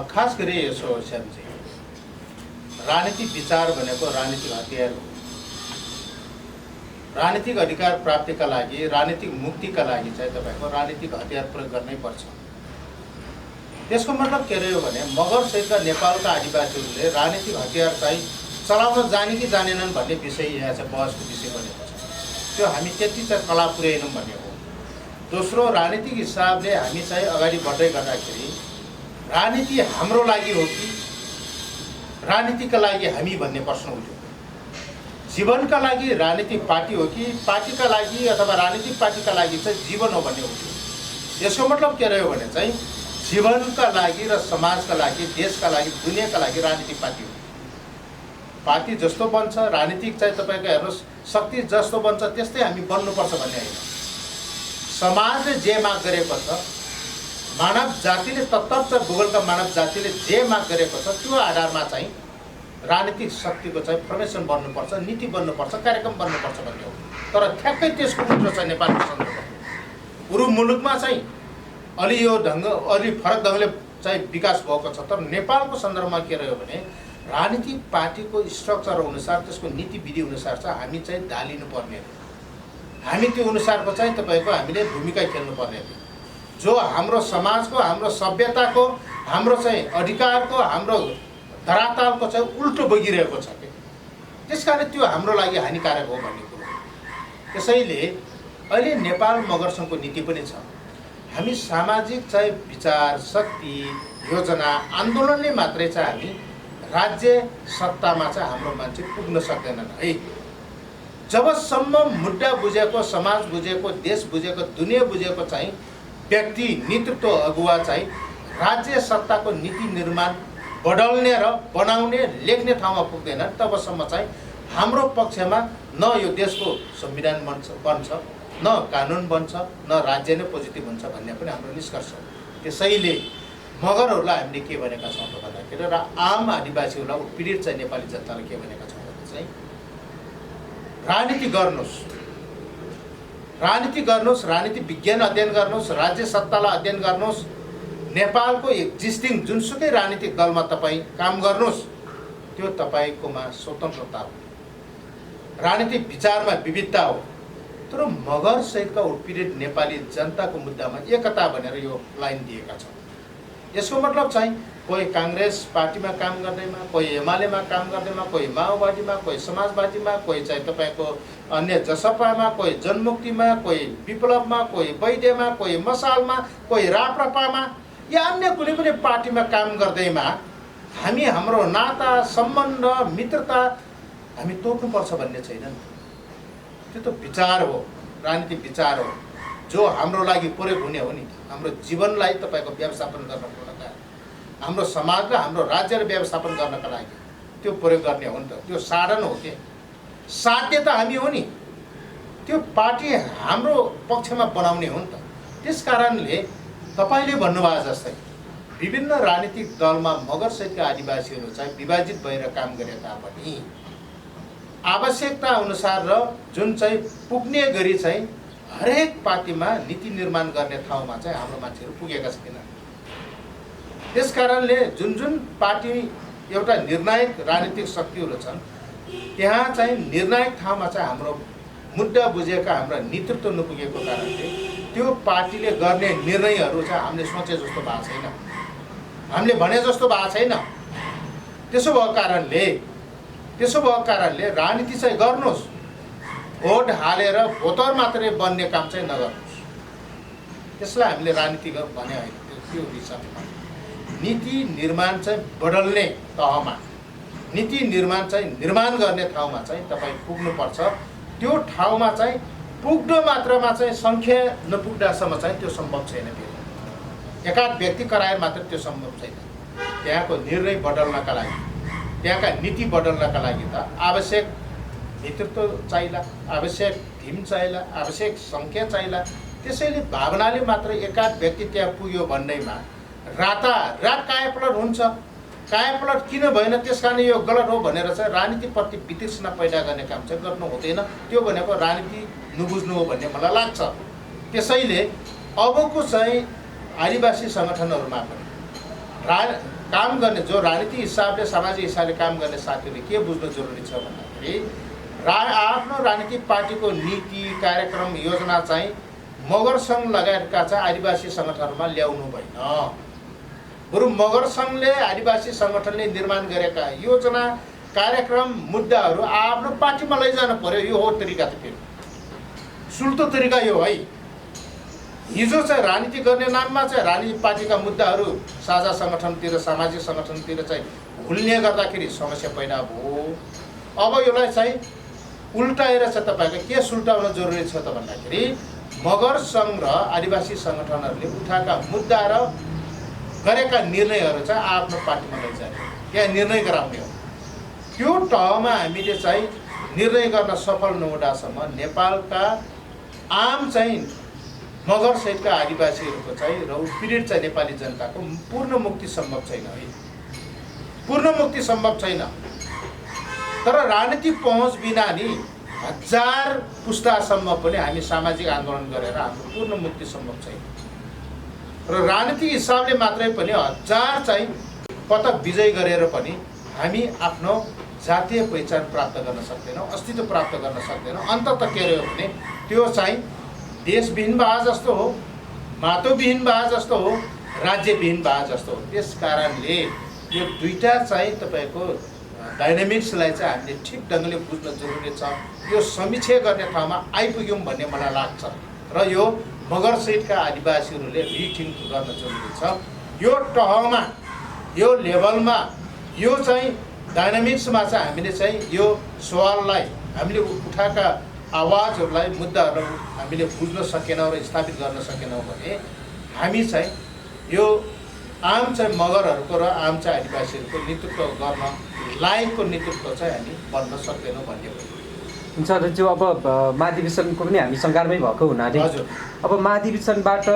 खास गरी यसो श्यामजी, राजनीतिक विचार भनेको राजनीतिक हतियार हो। राजनीतिक अधिकार प्राप्तिका लागि, राजनीतिक मुक्तिका लागि चाहिँ तपाईँको राजनीतिक हतियार प्रयोग गर्नै पर्छ। त्यसको मतलब के रह्यो भने मगर सहितका नेपालका आदिवासीहरूले राजनीतिक हतियार चाहिँ चलाउन जाने कि जानेनन् भन्ने विषय यहाँ चाहिँ बहसको विषय बनेको छ। त्यो हामी त्यति चाहिँ कला पुर्याएनौँ भन्ने हो। दोस्रो राजनीतिक हिसाबले हामी चाहिँ अगाडि बढ्दै गर्दाखेरि राजनीति हाम्रो लागि हो कि राजनीतिका लागि हामी भन्ने प्रश्न उठ्यो। जीवनका लागि राजनीतिक पार्टी हो कि पार्टीका लागि अथवा राजनीतिक पार्टीका लागि चाहिँ जीवन हो भन्ने उठ्यो। यसको मतलब के रह्यो भने चाहिँ जीवनका लागि र समाजका लागि, देशका लागि, दुनियाँका लागि राजनीतिक पार्टी हो। पार्टी जस्तो बन्छ, राजनीतिक चाहिँ तपाईँको हेर्नुहोस् शक्ति जस्तो बन्छ त्यस्तै हामी बन्नुपर्छ भन्ने होइन। समाजले जे माग गरेको छ, मानव जातिले तत्तप भूगोलका मानव जातिले जे माग गरेको छ त्यो आधारमा चाहिँ राजनीतिक शक्तिको चाहिँ फर्मेसन बन्नुपर्छ, नीति बन्नुपर्छ, कार्यक्रम बन्नुपर्छ भन्ने हो। तर ठ्याक्कै त्यसको उल्टो छ नेपालको सन्दर्भमा। अरू मुलुकमा चाहिँ अलि यो अलि फरक ढङ्गले चाहिँ विकास भएको छ। तर नेपालको सन्दर्भमा के रह्यो भने राजनीतिक पार्टीको स्ट्रक्चर अनुसार, त्यसको नीति विधि अनुसार चाहिँ हामी चाहिँ ढालिनुपर्ने हो। हामी त्यो अनुसारको चाहिँ तपाईँको हामीले भूमिका खेल्नुपर्ने हो। जो हाम्रो समाजको, हाम्रो सभ्यताको, हाम्रो चाहिँ अधिकारको, हाम्रो धरातलको चाहिँ उल्टो बगिरहेको छ कि त्यस कारण त्यो हाम्रो लागि हानिकारक हो भन्ने कुरो। त्यसैले अहिले नेपाल मगर सङ्घको नीति पनि छ। हामी सामाजिक चाहिँ विचार, शक्ति, योजना, आन्दोलनले मात्रै चाहिँ हामी राज्य सत्तामा चाहिँ हाम्रो मान्छे पुग्न सक्दैनन् है। जबसम्म मुद्दा बुझेको, समाज बुझेको, देश बुझेको, दुनियाँ बुझेको चाहिँ व्यक्ति, नेतृत्व, अगुवा चाहिँ राज्य सत्ताको नीति निर्माण बदल्ने र बनाउने, लेख्ने ठाउँमा पुग्दैन, तबसम्म चाहिँ हाम्रो पक्षमा न यो देशको संविधान बन्छ, न कानुन बन्छ, न राज्य नै पोजिटिभ हुन्छ भन्ने पनि हाम्रो निष्कर्ष हो। त्यसैले मगरहरूलाई हामीले के भनेका छौँ त भन्दाखेरि र आम आदिवासीहरूलाई, उत्पीडित चाहिँ नेपाली जनतालाई के भनेका छौँ भने चाहिँ राजनीति गर्नुहोस्, राजनीति गर्नुहोस्, राजनीति विज्ञान अध्ययन गर्नुहोस्, राज्य सत्तालाई अध्ययन गर्नुहोस्, नेपालको एक्जिस्टिङ जुनसुकै राजनीतिक दलमा तपाईँ काम गर्नुहोस्, त्यो तपाईँकोमा स्वतन्त्रता हो, राजनीतिक विचारमा विविधता हो। तर मगर सहितका उत्पीडित नेपाली जनताको मुद्दामा एकता भनेर यो लाइन दिएका छौँ। यसको मतलब चाहिँ कोही काङ्ग्रेस पार्टीमा काम गर्दैमा, कोही एमालेमा काम गर्दैमा, कोही माओवादीमा, कोही समाजवादीमा, कोही चाहिँ तपाईँको अन्य जसपामा, कोही जनमुक्तिमा, कोही विप्लवमा, कोही वैद्यमा, कोही मसालमा, कोही राप्रपामा या अन्य कुनै पनि पार्टीमा काम गर्दैमा हामी हाम्रो नाता, सम्बन्ध, मित्रता हामी तोड्नुपर्छ भन्ने छैन। त्यो त विचार हो, राजनीतिक विचार हो, जो हाम्रो लागि प्रयोग हुने हो नि। हाम्रो जीवनलाई तपाईँको व्यवस्थापन गर्नका, हाम्रो समाज र हाम्रो राज्यलाई व्यवस्थापन गर्नका लागि त्यो प्रयोग गर्ने हो नि त। त्यो साधन हो के, साध्य त हामी हो नि, त्यो पार्टी हाम्रो पक्षमा बनाउने हो नि त। त्यस कारणले तपाईँले भन्नुभयो जस्तै विभिन्न राजनीतिक दलमा मगर सहितका आदिवासीहरू चाहिँ विभाजित भएर काम गरे तापनि आवश्यकता अनुसार र जुन चाहिँ पुग्ने गरी चाहिँ हरेक पार्टीमा नीति निर्माण गर्ने ठाउँमा चाहिँ हाम्रो मान्छेहरू पुगेका छैनन्। त्यस कारणले जुन जुन पार्टी एउटा निर्णायक राजनीतिक शक्तिहरू छन् त्यहाँ चाहिँ निर्णायक ठाउँमा चाहिँ हाम्रो मुद्दा बुझेका हाम्रा नेतृत्व नपुगेको कारणले त्यो पार्टीले गर्ने निर्णयहरू चाहिँ हामीले सोचे जस्तो भएको छैन, हामीले भने जस्तो भएको छैन। त्यसो भएको कारणले राजनीति चाहिँ गर्नुहोस्, भोट हालेर भोटर मात्रै बन्ने काम चाहिँ नगर्नुहोस्। त्यसलाई हामीले राजनीति भने होइन। त्यो हिसाबमा नीति निर्माण चाहिँ बदल्ने तहमा, नीति निर्माण चाहिँ निर्माण गर्ने ठाउँमा चाहिँ तपाईँ पुग्नुपर्छ। त्यो ठाउँमा चाहिँ पुग्दो मात्रामा चाहिँ सङ्ख्या नपुग्दासम्म चाहिँ त्यो सम्भव छैन। फेरि एकाध व्यक्ति कराएर मात्र त्यो सम्भव छैन। त्यहाँको निर्णय बदल्नका लागि, त्यहाँका नीति बदल्नका लागि त आवश्यक नेतृत्व चाहिला, आवश्यक टिम चाहिला, आवश्यक सङ्ख्या चाहिला। त्यसैले भावनाले मात्र एकाध व्यक्ति त्यहाँ पुग्यो भन्दैमा रातारात कायापलट हुन्छ। कायापलट किन भएन, त्यस कारण यो गलत हो भनेर चाहिँ राजनीतिप्रति वितृष्णा पैदा गर्ने काम चाहिँ गर्नु हुँदैन। त्यो भनेको राजनीति नबुझ्नु हो भन्ने मलाई लाग्छ। त्यसैले अबको चाहिँ आदिवासी सङ्गठनहरूमा पनि काम गर्ने, जो राजनीतिक हिसाबले, सामाजिक हिसाबले काम गर्ने साथीहरूले के बुझ्नु जरुरी छ भन्दाखेरि आफ्नो राजनीतिक पार्टीको नीति, कार्यक्रम, योजना चाहिँ मगर सङ्घ लगायतका चाहिँ आदिवासी सङ्गठनहरूमा ल्याउनु भएन। बरु मगर सङ्घले, आदिवासी सङ्गठनले निर्माण गरेका योजना, कार्यक्रम, मुद्दाहरू आफ्नो पार्टीमा लैजानु पर्यो। यो हो तरिका। त फेरि सुल्तो तरिका यो है। हिजो चाहिँ राजनीति गर्ने नाममा चाहिँ राजनीतिक पार्टीका मुद्दाहरू साझा सङ्गठनतिर सामाजिक सङ्गठनतिर चाहिँ भुल्ने गर्दाखेरि समस्या पैदा भयो। अब यसलाई चाहिँ उल्टाएर चाहिँ तपाईँको के सुल्टाउन जरुरी छ त भन्दाखेरि मगर सङ्घ र आदिवासी सङ्गठनहरूले उठाएका मुद्दा र गरेका निर्णयहरू चाहिँ आफ्नो पार्टीमा लैजाने या निर्णय गराउने हो। त्यो तहमा हामीले चाहिँ निर्णय गर्न सफल नहुँदासम्म नेपालका आम चाहिँ मगर सहितका आदिवासीहरूको चाहिँ र पीडित चाहिँ नेपाली जनताको पूर्ण मुक्ति सम्भव छैन है, पूर्ण मुक्ति सम्भव छैन। तर राजनीतिक पहुँच बिना नि हजार पुस्तासम्म पनि हामी सामाजिक आन्दोलन गरेर हाम्रो पूर्ण मुक्ति सम्भव छैन। र राजनीतिक हिसाबले मात्रै पनि हजार चाहिँ पदक विजय गरेर पनि हामी आफ्नो जातीय पहिचान प्राप्त गर्न सक्दैनौँ, अस्तित्व प्राप्त गर्न सक्दैनौँ। अन्ततः के रह्यो भने त्यो चाहिँ देशविहीन भए जस्तो हो, माटोविहीन भए जस्तो हो, राज्यविहीन भए जस्तो हो। त्यस कारणले यो दुईटा चाहिँ तपाईँको डाइनामिक्सलाई चाहिँ हामीले ठिक ढङ्गले बुझ्न जरुरी छ। यो समीक्षा गर्ने ठाउँमा आइपुग्यौँ भन्ने मलाई लाग्छ र यो मगर सहितका आदिवासीहरूले रिथिङ्क गर्न जरुरी छ। यो तहमा यो लेभलमा यो चाहिँ डाइनामिक्समा चाहिँ हामीले चाहिँ यो सवाललाई हामीले उठाएका आवाजहरूलाई मुद्दाहरू हामीले बुझ्न सकेनौँ र स्थापित गर्न सकेनौँ भने हामी चाहिँ यो आम चाहिँ मगरहरूको र आम चाहिँ आदिवासीहरूको नेतृत्व गर्न लायकको नेतृत्व चाहिँ हामी बन्न सक्दैनौँ भन्ने हो। हुन्छ र जो अब महाधिवेशनको पनि हामी सङ्घारमै भएको हुनाले अब महाधिवेशनबाट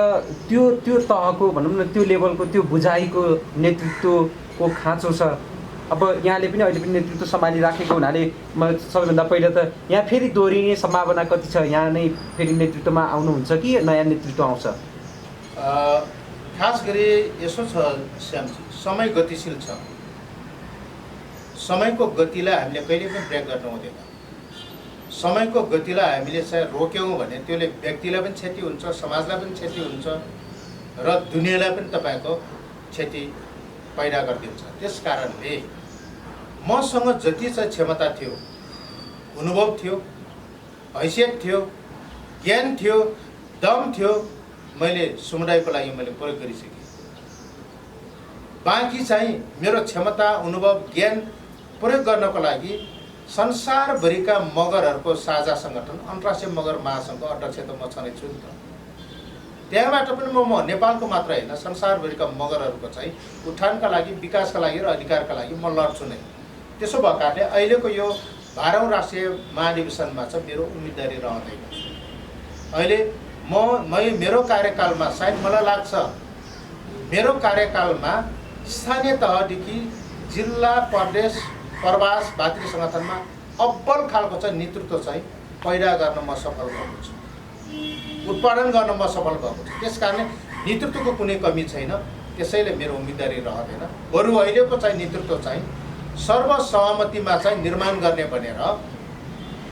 त्यो तहको भनौँ न त्यो लेभलको त्यो बुझाइको नेतृत्वको खाँचो छ। अब यहाँले पनि अहिले पनि नेतृत्व सम्हालिराखेको हुनाले म सबैभन्दा पहिला त यहाँ फेरि दोहोरिने सम्भावना कति छ? यहाँ नै फेरि नेतृत्वमा आउनुहुन्छ कि नयाँ नेतृत्व आउँछ? खास गरी यसो छ श्यामजी, समय गतिशील छ। समयको गतिलाई हामीले कहिले पनि ब्रेक गर्नु हुँदैन। समयको गतिलाई हामीले चाहिँ रोक्यौँ भने त्यसले व्यक्तिलाई पनि क्षति हुन्छ, समाजलाई पनि क्षति हुन्छ र दुनियाँलाई पनि तपाईँको क्षति पैदा गरिदिन्छ। त्यस कारणले मसँग जति चाहिँ क्षमता थियो, अनुभव थियो, हैसियत थियो, ज्ञान थियो, दम थियो, मैले समुदायको लागि मैले प्रयोग गरिसकेँ। बाँकी चाहिँ मेरो क्षमता, अनुभव, ज्ञान प्रयोग गर्नको लागि संसारभरिका मगरहरूको साझा सङ्गठन अन्तर्राष्ट्रिय मगर महासङ्घको अध्यक्ष त म छँदैछु नि त। त्यहाँबाट पनि म नेपालको मात्र होइन संसारभरिका मगरहरूको चाहिँ उत्थानका लागि, विकासका लागि र अधिकारका लागि म लड्छु नै। त्यसो भएको कारणले अहिलेको यो 12औं राष्ट्रिय महाधिवेशनमा चाहिँ मेरो उम्मेदवारी रहँदैन। अहिले मेरो कार्यकालमा सायद मलाई लाग्छ मेरो कार्यकालमा स्थानीय तहदेखि जिल्ला, प्रदेश, प्रवास, भातृ सङ्गठनमा अब्बल खालको चाहिँ नेतृत्व चाहिँ पैदा गर्न म सफल भएको छु, उत्पादन गर्न म सफल भएको छु। त्यस कारणले नेतृत्वको कुनै कमी छैन, त्यसैले मेरो उम्मेदवारी रहँदैन। बरु अहिलेको चाहिँ नेतृत्व चाहिँ सर्वसहमतिमा चाहिँ निर्माण गर्ने भनेर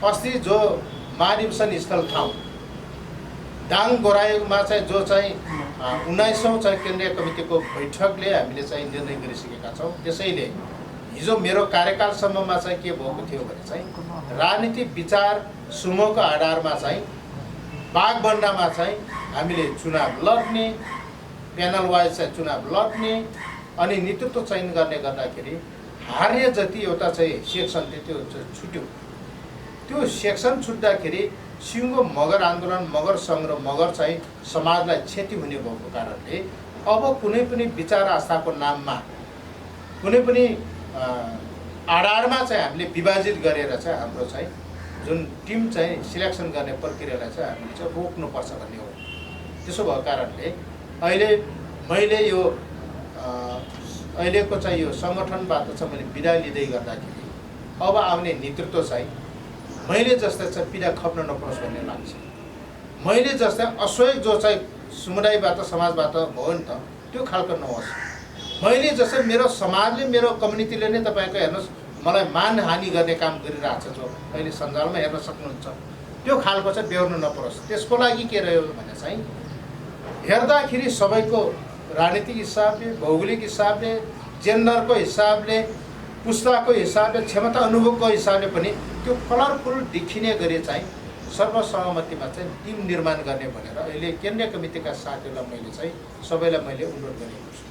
अस्ति जो महाधिवेशन स्थल ठाउँ दाङ गोराईमा चाहिँ जो चाहिँ 19औं चाहिँ केन्द्रीय कमिटीको बैठकले हामीले चाहिँ निर्णय गरिसकेका छौँ। त्यसैले हिजो मेरो कार्यकालसम्ममा चाहिँ के भएको थियो भने चाहिँ राजनीतिक विचार समूहको आधारमा चाहिँ बागबन्दामा चाहिँ हामीले चुनाव लड्ने, प्यानल वाइज चाहिँ चुनाव लड्ने अनि नेतृत्व चयन गर्ने गर्दाखेरि हार्ने जति एउटा चाहिँ सेक्सन थियो त्यो छुट्यो। त्यो सेक्सन छुट्दाखेरि सिङ्गो मगर आन्दोलन, मगर सङ्घ र मगर चाहिँ समाजलाई क्षति हुने भएको कारणले अब कुनै पनि विचार आस्थाको नाममा कुनै पनि आधारमा चाहिँ हामीले विभाजित गरेर चाहिँ हाम्रो चाहिँ जुन टिम चाहिँ सिलेक्सन गर्ने प्रक्रियालाई चाहिँ हामीले चाहिँ रोक्नुपर्छ भन्ने हो। त्यसो भएको कारणले अहिले मैले यो अहिलेको चाहिँ यो सङ्गठनबाट चाहिँ मैले बिदा लिँदै गर्दाखेरि अब आउने नेतृत्व चाहिँ मैले जस्तै चाहिँ पीडा खप्न नपरोस् भन्ने लाग्छ। मैले जस्तै असहयोग जो चाहिँ समुदायबाट, समाजबाट भयो नि त, त्यो खालको नहोस्। मैले जस्तै मेरो समाजले, मेरो कम्युनिटीले नै तपाईँको हेर्नुहोस् मलाई मानहानि गर्ने काम गरिरहेको छ, जो अहिले सञ्जालमा हेर्न सक्नुहुन्छ, त्यो खालको चाहिँ बेहोर्नु नपरोस्। त्यसको लागि के रह्यो भने चाहिँ हेर्दाखेरि सबैको राजनीतिक हिसाबले, भौगोलिक हिसाबले, जेन्डरको हिसाबले, पुस्ताको हिसाबले, क्षमता अनुभवको हिसाबले पनि त्यो कलरफुल देखिने गरी चाहिँ सर्वसहमतिमा चाहिँ टिम निर्माण गर्ने भनेर अहिले केन्द्रीय कमिटीका साथीहरूलाई सबैलाई मैले अनुरोध गरेको छु।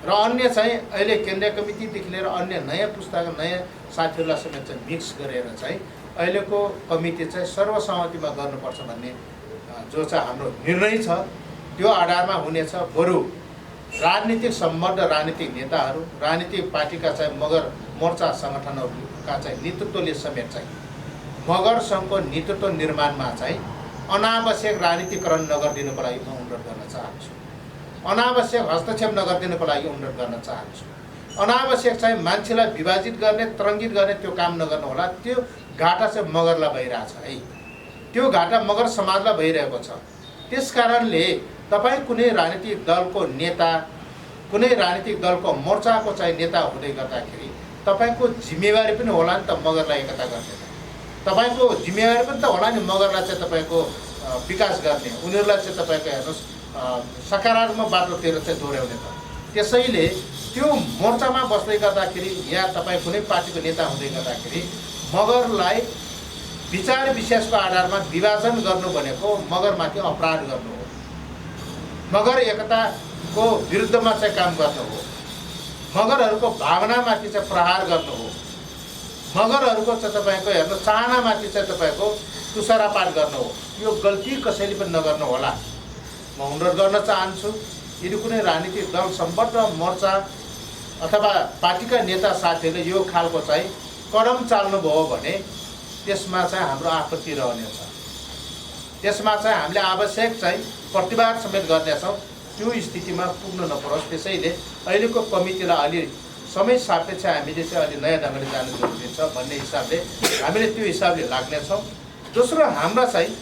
र अन्य चाहिँ अहिले केन्द्रीय कमिटीदेखि लिएर अन्य नयाँ पुस्ताका नयाँ साथीहरूलाई समेत चाहिँ मिक्स गरेर चाहिँ अहिलेको कमिटी चाहिँ सर्वसहमतिमा गर्नुपर्छ भन्ने जो चाहिँ हाम्रो निर्णय छ त्यो आधारमा हुनेछ। बरु राजनीतिक सम्बद्ध राजनीतिक नेताहरू, राजनीतिक पार्टीका चाहिँ मगर मोर्चा सङ्गठनहरूका चाहिँ नेतृत्वले समेत चाहिँ मगर सङ्घको नेतृत्व निर्माणमा चाहिँ अनावश्यक राजनीतिकरण नगरिदिनुको लागि म अनुरोध गर्न चाहन्छु। अनावश्यक हस्तक्षेप नगरिदिनुको लागि अनुरोध गर्न चाहन्छु। अनावश्यक चाहिँ मान्छेलाई विभाजित गर्ने, तरङ्गित गर्ने त्यो काम नगर्नु होला। त्यो घाटा चाहिँ मगरलाई भइरहेछ है, त्यो घाटा मगर समाजलाई भइरहेको छ। त्यस कारणले तपाईँ कुनै राजनीतिक दलको नेता, कुनै राजनीतिक दलको मोर्चाको चाहिँ नेता हुँदै गर्दाखेरि तपाईँको जिम्मेवारी पनि होला नि त मगरलाई एकता गर्ने। तपाईँको जिम्मेवारी पनि त होला नि मगरलाई चाहिँ तपाईँको विकास गर्ने, उनीहरूलाई चाहिँ तपाईँको हेर्नुहोस् सकारात्मक बाटोतिर चाहिँ दोहोऱ्याउने त। त्यसैले त्यो मोर्चामा बस्दै गर्दाखेरि या तपाईँ कुनै पार्टीको नेता हुँदै गर्दाखेरि मगरलाई विचार विशेषको आधारमा विभाजन गर्नु भनेको मगरमाथि अपराध गर्नु हो, मगर एकताको विरुद्धमा चाहिँ काम गर्नु हो, मगरहरूको भावनामाथि चाहिँ प्रहार गर्नु हो, मगरहरूको चाहिँ तपाईँको हेर्नु चाहनामाथि चाहिँ तपाईँको तुषारापात गर्नु हो। यो गल्ती कसैले पनि नगर्नु होला म अनुरोध गर्न चाहन्छु। यदि कुनै राजनीतिक दल सम्बद्ध मोर्चा अथवा पार्टीका नेता साथीहरूले यो खालको चाहिँ कदम चाल्नुभयो भने त्यसमा चाहिँ हाम्रो आपत्ति रहनेछ। त्यसमा चाहिँ हामीले आवश्यक चाहिँ प्रतिवाद समेत गर्नेछौँ। त्यो स्थितिमा पुग्न नपरोस्। त्यसैले अहिलेको कमिटीलाई अलि समय सापेक्ष हामीले चाहिँ अलि नयाँ ढङ्गले जानु जरुरी छ भन्ने हिसाबले हामीले त्यो हिसाबले लाग्नेछौँ। दोस्रो हाम्रा चाहिँ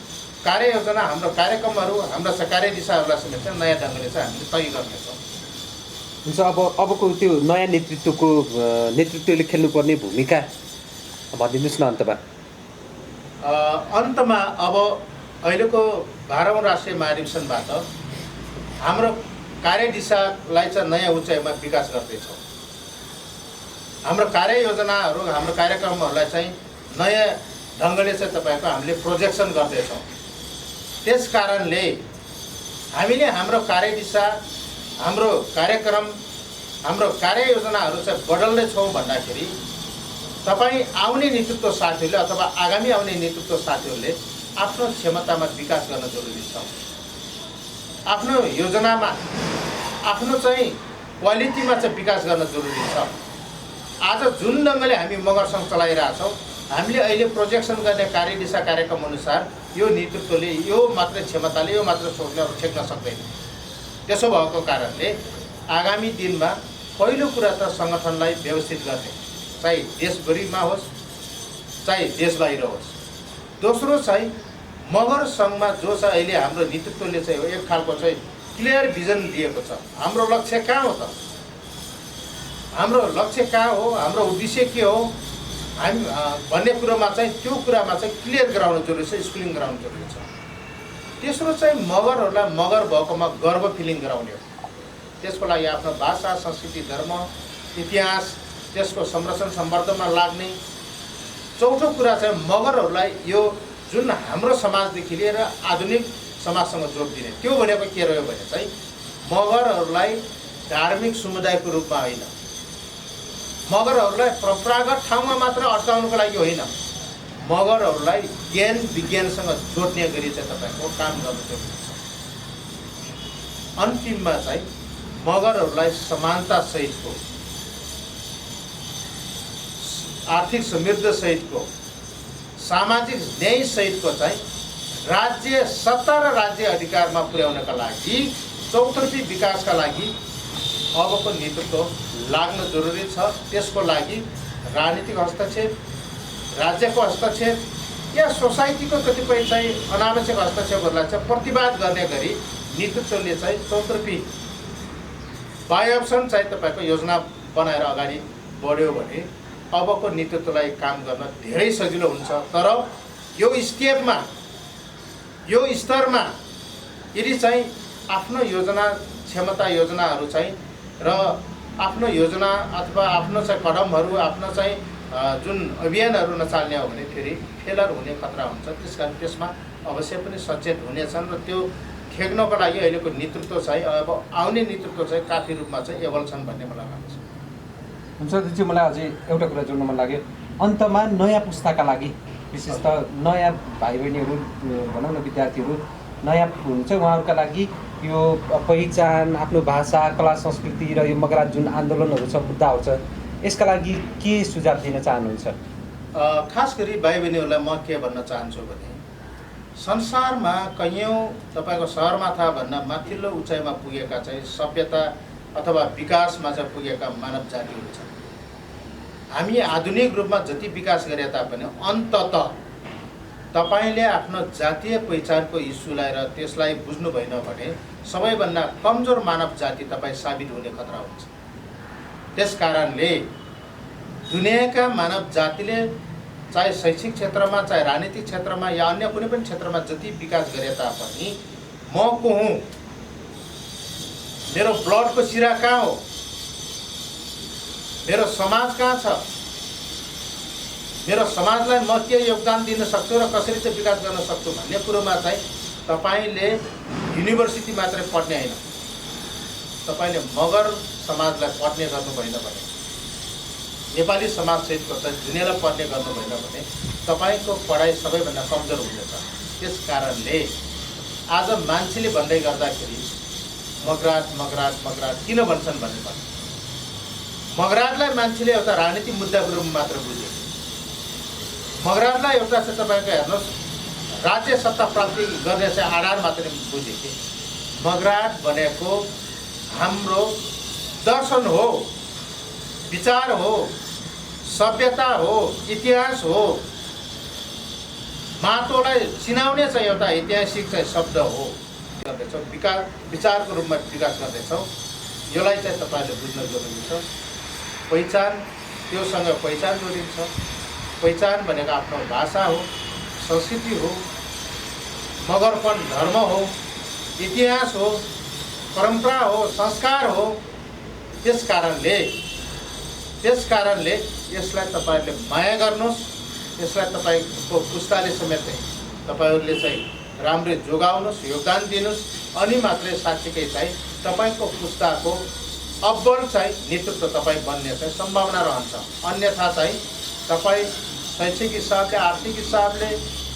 कार्ययोजना, हाम्रो कार्यक्रमहरू, हाम्रा चाहिँ कार्यदिशाहरूलाई समेत चाहिँ नयाँ ढङ्गले चाहिँ हामीले तय गर्नेछौँ। हुन्छ, अबको त्यो नयाँ नेतृत्वले खेल्नुपर्ने भूमिका भनिदिनुहोस् न अन्तमा। अन्तमा अब अहिलेको 12औं राष्ट्रिय महाधिवेशनबाट हाम्रो कार्यदिशालाई चाहिँ नयाँ उचाइमा विकास गर्दैछौँ। हाम्रो कार्ययोजनाहरू, हाम्रो कार्यक्रमहरूलाई चाहिँ नयाँ ढङ्गले चाहिँ तपाईँको हामीले प्रोजेक्सन गर्दैछौँ। त्यस कारणले हामीले हाम्रो कार्यदिशा, हाम्रो कार्यक्रम, हाम्रो कार्ययोजनाहरू चाहिँ बदल्दैछौँ भन्दाखेरि तपाईँ आउने नेतृत्व साथीहरूले अथवा आगामी आउने नेतृत्व साथीहरूले आफ्नो क्षमतामा विकास गर्न जरुरी छ। आफ्नो योजनामा, आफ्नो चाहिँ क्वालिटीमा चाहिँ विकास गर्न जरुरी छ। आज जुन ढङ्गले हामी मगरसँग चलाइरहेछौँ, हामीले अहिले प्रोजेक्सन गर्ने कार्यदिशा कार्यक्रम अनुसार यो नेतृत्वले यो मात्र क्षमताले, यो मात्र सोचले अब छेक्न सक्दैन। त्यसो भएको कारणले आगामी दिनमा पहिलो कुरा त सङ्गठनलाई व्यवस्थित गर्ने, चाहे देशभरिमा होस् चाहे देश बाहिर होस्। दोस्रो चाहिँ मगर सङ्घमा जो छ अहिले हाम्रो नेतृत्वले चाहिँ एक खालको चाहिँ क्लियर भिजन दिएको छ। हाम्रो लक्ष्य कहाँ हो त, हाम्रो लक्ष्य कहाँ हो, हाम्रो उद्देश्य के हो हामी भन्ने कुरोमा चाहिँ त्यो कुरामा चाहिँ क्लियर गराउनु जरुरी छ, स्कुलिङ गराउनु जरुरी छ। तेस्रो चाहिँ मगरहरूलाई मगर भएकोमा गर्व फिलिङ गराउने हो। त्यसको लागि आफ्नो भाषा, संस्कृति, धर्म, इतिहास त्यसको संरक्षण सम्वर्धनमा लाग्ने। चौथो कुरा चाहिँ मगरहरूलाई यो जुन हाम्रो समाजदेखि लिएर आधुनिक समाजसँग जोडिदिने, त्यो भनेको के रह्यो भने चाहिँ मगरहरूलाई धार्मिक समुदायको रूपमा होइन, मगरहरूलाई परम्परागत ठाउँमा मात्र अड्काउनुको लागि होइन, मगरहरूलाई ज्ञान विज्ञानसँग जोड्ने गरी चाहिँ तपाईँको काम गर्नु जरुरी छ। अन्तिममा चाहिँ मगरहरूलाई समानता सहितको, आर्थिक समृद्धि सहितको, सामाजिक न्याय सहितको चाहिँ राज्य सत्ता र राज्य अधिकारमा पुर्याउनका लागि, चौतर्फी विकासका लागि अबको नेतृत्व लाग्न जरुरी छ। त्यसको लागि राजनीतिक हस्तक्षेप, राज्यको हस्तक्षेप या सोसाइटीको कतिपय चाहिँ अनावश्यक हस्तक्षेपहरूलाई चाहिँ प्रतिवाद गर्ने गरी नेतृत्वले चाहिँ चौतर्फी बाई अप्सन चाहिँ तपाईँको योजना बनाएर अगाडि बढ्यो भने अबको नेतृत्वलाई काम गर्न धेरै सजिलो हुन्छ। तर यो स्टेपमा, यो स्तरमा यदि चाहिँ आफ्नो योजना, क्षमता योजनाहरू चाहिँ र आफ्नो योजना अथवा आफ्नो चाहिँ कदमहरू, आफ्नो चाहिँ जुन अभियानहरू नचाल्ने हो भने फेरि फेलर हुने खतरा हुन्छ। त्यस कारण त्यसमा अवश्य पनि सचेत हुनेछन् र त्यो ठेक्नको लागि अहिलेको नेतृत्व चाहिँ अब आउने नेतृत्व चाहिँ काफी रूपमा चाहिँ एबल छन् भन्ने मलाई लाग्छ। हुन्छ दिदी, मलाई अझै एउटा कुरा जोड्न मन लाग्यो। अन्तमा नयाँ पुस्ताका लागि विशेष त नयाँ भाइ बहिनीहरू भनौँ न विद्यार्थीहरू नयाँ हुनुहुन्छ, उहाँहरूका लागि यो पहिचान, आफ्नो भाषा, कला, संस्कृति र यो मगरात जुन आन्दोलनहरू छ, मुद्दाहरू छ, यसका लागि के सुझाव दिन चाहनुहुन्छ? खास गरी भाइ बहिनीहरूलाई म के भन्न चाहन्छु भने संसारमा कैयौँ तपाईँको सगरमाथाभन्दा माथिल्लो उचाइमा पुगेका चाहिँ सभ्यता अथवा विकासमा चाहिँ पुगेका मानव जातिहरू छन्। हामी आधुनिक रूपमा जति विकास गरे तापनि अन्ततः तपाईँले आफ्नो जातीय पहिचानको इस्यु ल्याएर त्यसलाई बुझ्नु भएन भने सबैभन्दा कमजोर मानव जाति तपाईँ साबित हुने खतरा हुन्छ। त्यस कारणले दुनियाँका मानव जातिले चाहे शैक्षिक क्षेत्रमा, चाहे राजनीतिक क्षेत्रमा या अन्य कुनै पनि क्षेत्रमा जति विकास गरे तापनि म को हुँ, मेरो ब्लडको सिरा कहाँ हो, मेरो समाज कहाँ छ, मेरो समाजलाई म के योगदान दिन सक्छु र कसरी चाहिँ विकास गर्न सक्छु भन्ने कुरोमा चाहिँ तपाईँले युनिभर्सिटी मात्रै पढ्ने होइन, तपाईँले मगर समाजलाई पढ्ने गर्नु भएन भने, नेपाली समाजसहितको चाहिँ दुनियाँलाई पढ्ने गर्नु भएन भने तपाईँको पढाइ सबैभन्दा कमजोर हुनेछ। त्यस कारणले आज मान्छेले भन्दै गर्दाखेरि मगरात मगरात मगरात किन भन्छन् भन्ने पर्छ। मगरातलाई मान्छेले एउटा राजनीतिक मुद्दाको रूपमा मात्र बुझे। मगरातलाई एउटा चाहिँ तपाईँको हेर्नुहोस् राज्य सत्ता प्राप्ति गर्ने चाहिँ आधार मात्रै बुझे कि मगरात भनेको हाम्रो दर्शन हो, विचार हो, सभ्यता हो, इतिहास हो। माटोलाई चिनाउने चाहिँ एउटा ऐतिहासिक चाहिँ शब्द हो गर्दैछौँ, विचारको रूपमा विकास गर्दैछौँ। यसलाई चाहिँ तपाईँले बुझ्न जरुरी छ। पहिचान, त्योसँग पहिचान जोडिन्छ। पहिचान भनेको आफ्नो भाषा हो, संस्कृति हो, मगरपन धर्म हो, इतिहास हो, परम्परा हो, संस्कार हो। त्यस कारणले यसलाई तपाईँहरूले माया गर्नुहोस्। यसलाई तपाईँको पुस्ताले समेत तपाईँहरूले चाहिँ राम्रै जोगाउनुहोस्, योगदान दिनुहोस्। अनि मात्रै साँच्चीकै चाहिँ तपाईँको पुस्ताको अब्बल चाहिँ नेतृत्व तपाईँ बन्ने चाहिँ सम्भावना रहन्छ। अन्यथा चाहिँ तपाईँ शैक्षिक हिसाबले, आर्थिक हिसाबले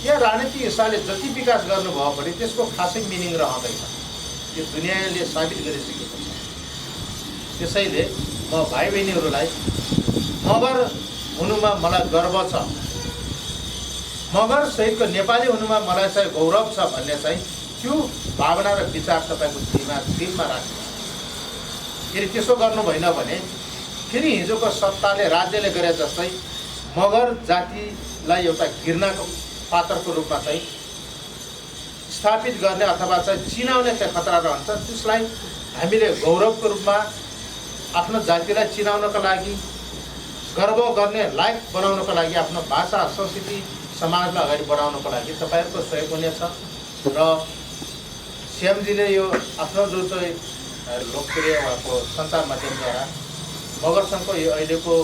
या राजनीतिक हिसाबले जति विकास गर्नुभयो भने त्यसको खासै मिनिङ रहँदैन। यो दुनियाँले साबित गरिसकेको छ। त्यसैले म भाइ बहिनीहरूलाई मगर हुनुमा मलाई गर्व छ, मगर सहितको नेपाली हुनुमा मलाई चाहिँ गौरव छ भन्ने चाहिँ त्यो भावना र विचार तपाईँको दिलमा राख्नु। फेरि त्यसो गर्नु भएन भने फेरि हिजोको सत्ताले, राज्यले गरे जस्तै मगर जातिलाई एउटा घृणाको पात्रको रूपमा चाहिँ स्थापित गर्ने अथवा चाहिँ चिनाउने चाहिँ खतरा रहन्छ। त्यसलाई हामीले गौरवको रूपमा आफ्नो जातिलाई चिनाउनको लागि, गर्व गर्ने लायक बनाउनको लागि, आफ्नो भाषा, संस्कृति, समाजलाई अगाडि बढाउनको लागि तपाईँहरूको सहयोग हुनेछ। र श्यामजीले यो आफ्नो जो चाहिँ लोकप्रिय उहाँको सञ्चार माध्यमद्वारा मगर सङ्घको यो अहिलेको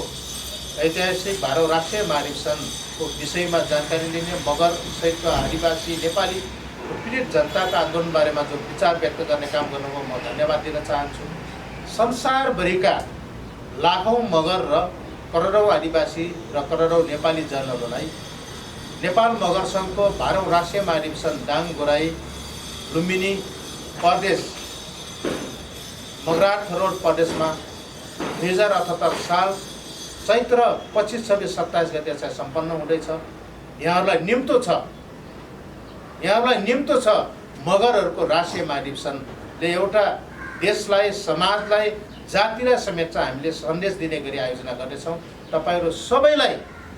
ऐतिहासिक 12औं राष्ट्रिय महाधिवेशनको विषयमा जानकारी लिने, मगर सहितको आदिवासी नेपाली पीडित जनताका आन्दोलन बारेमा जो विचार व्यक्त गर्ने काम गर्नुभयो, म धन्यवाद दिन चाहन्छु। संसारभरिका लाखौँ मगर र करोडौँ आदिवासी र करोडौँ नेपाली जनहरूलाई नेपाल मगर सङ्घको 12औं राष्ट्रिय महाधिवेशन दाङ, गोराई, लुम्बिनी प्रदेश, मगराट रोड प्रदेशमा 2078 साल चैत्र 25, 26, 27 गते चाहिँ सम्पन्न हुँदैछ। यहाँहरूलाई निम्तो छ मगरहरूको राष्ट्रिय महाधिवेशनले एउटा देशलाई, समाजलाई, जातिलाई समेत चाहिँ हामीले सन्देश दिने गरी आयोजना गर्दैछौँ। तपाईँहरू सबैलाई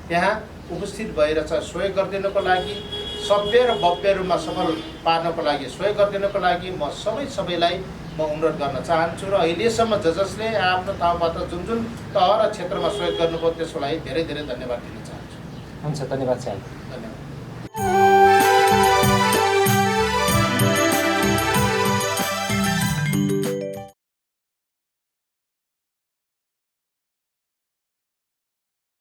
त्यहाँ उपस्थित भएर चाहिँ सहयोग गरिदिनको लागि, सभ्य र भव्य रूपमा सफल पार्नको लागि सहयोग गरिदिनको लागि म सबैलाई म अनुरोध गर्न चाहन्छु। र अहिलेसम्म जसले आफ्नो ठाउँबाट जुन तह र क्षेत्रमा सहयोग गर्नुभयो त्यसको लागि धेरै धेरै धन्यवाद दिन चाहन्छु। हुन्छ, धन्यवाद साहब। धन्यवाद।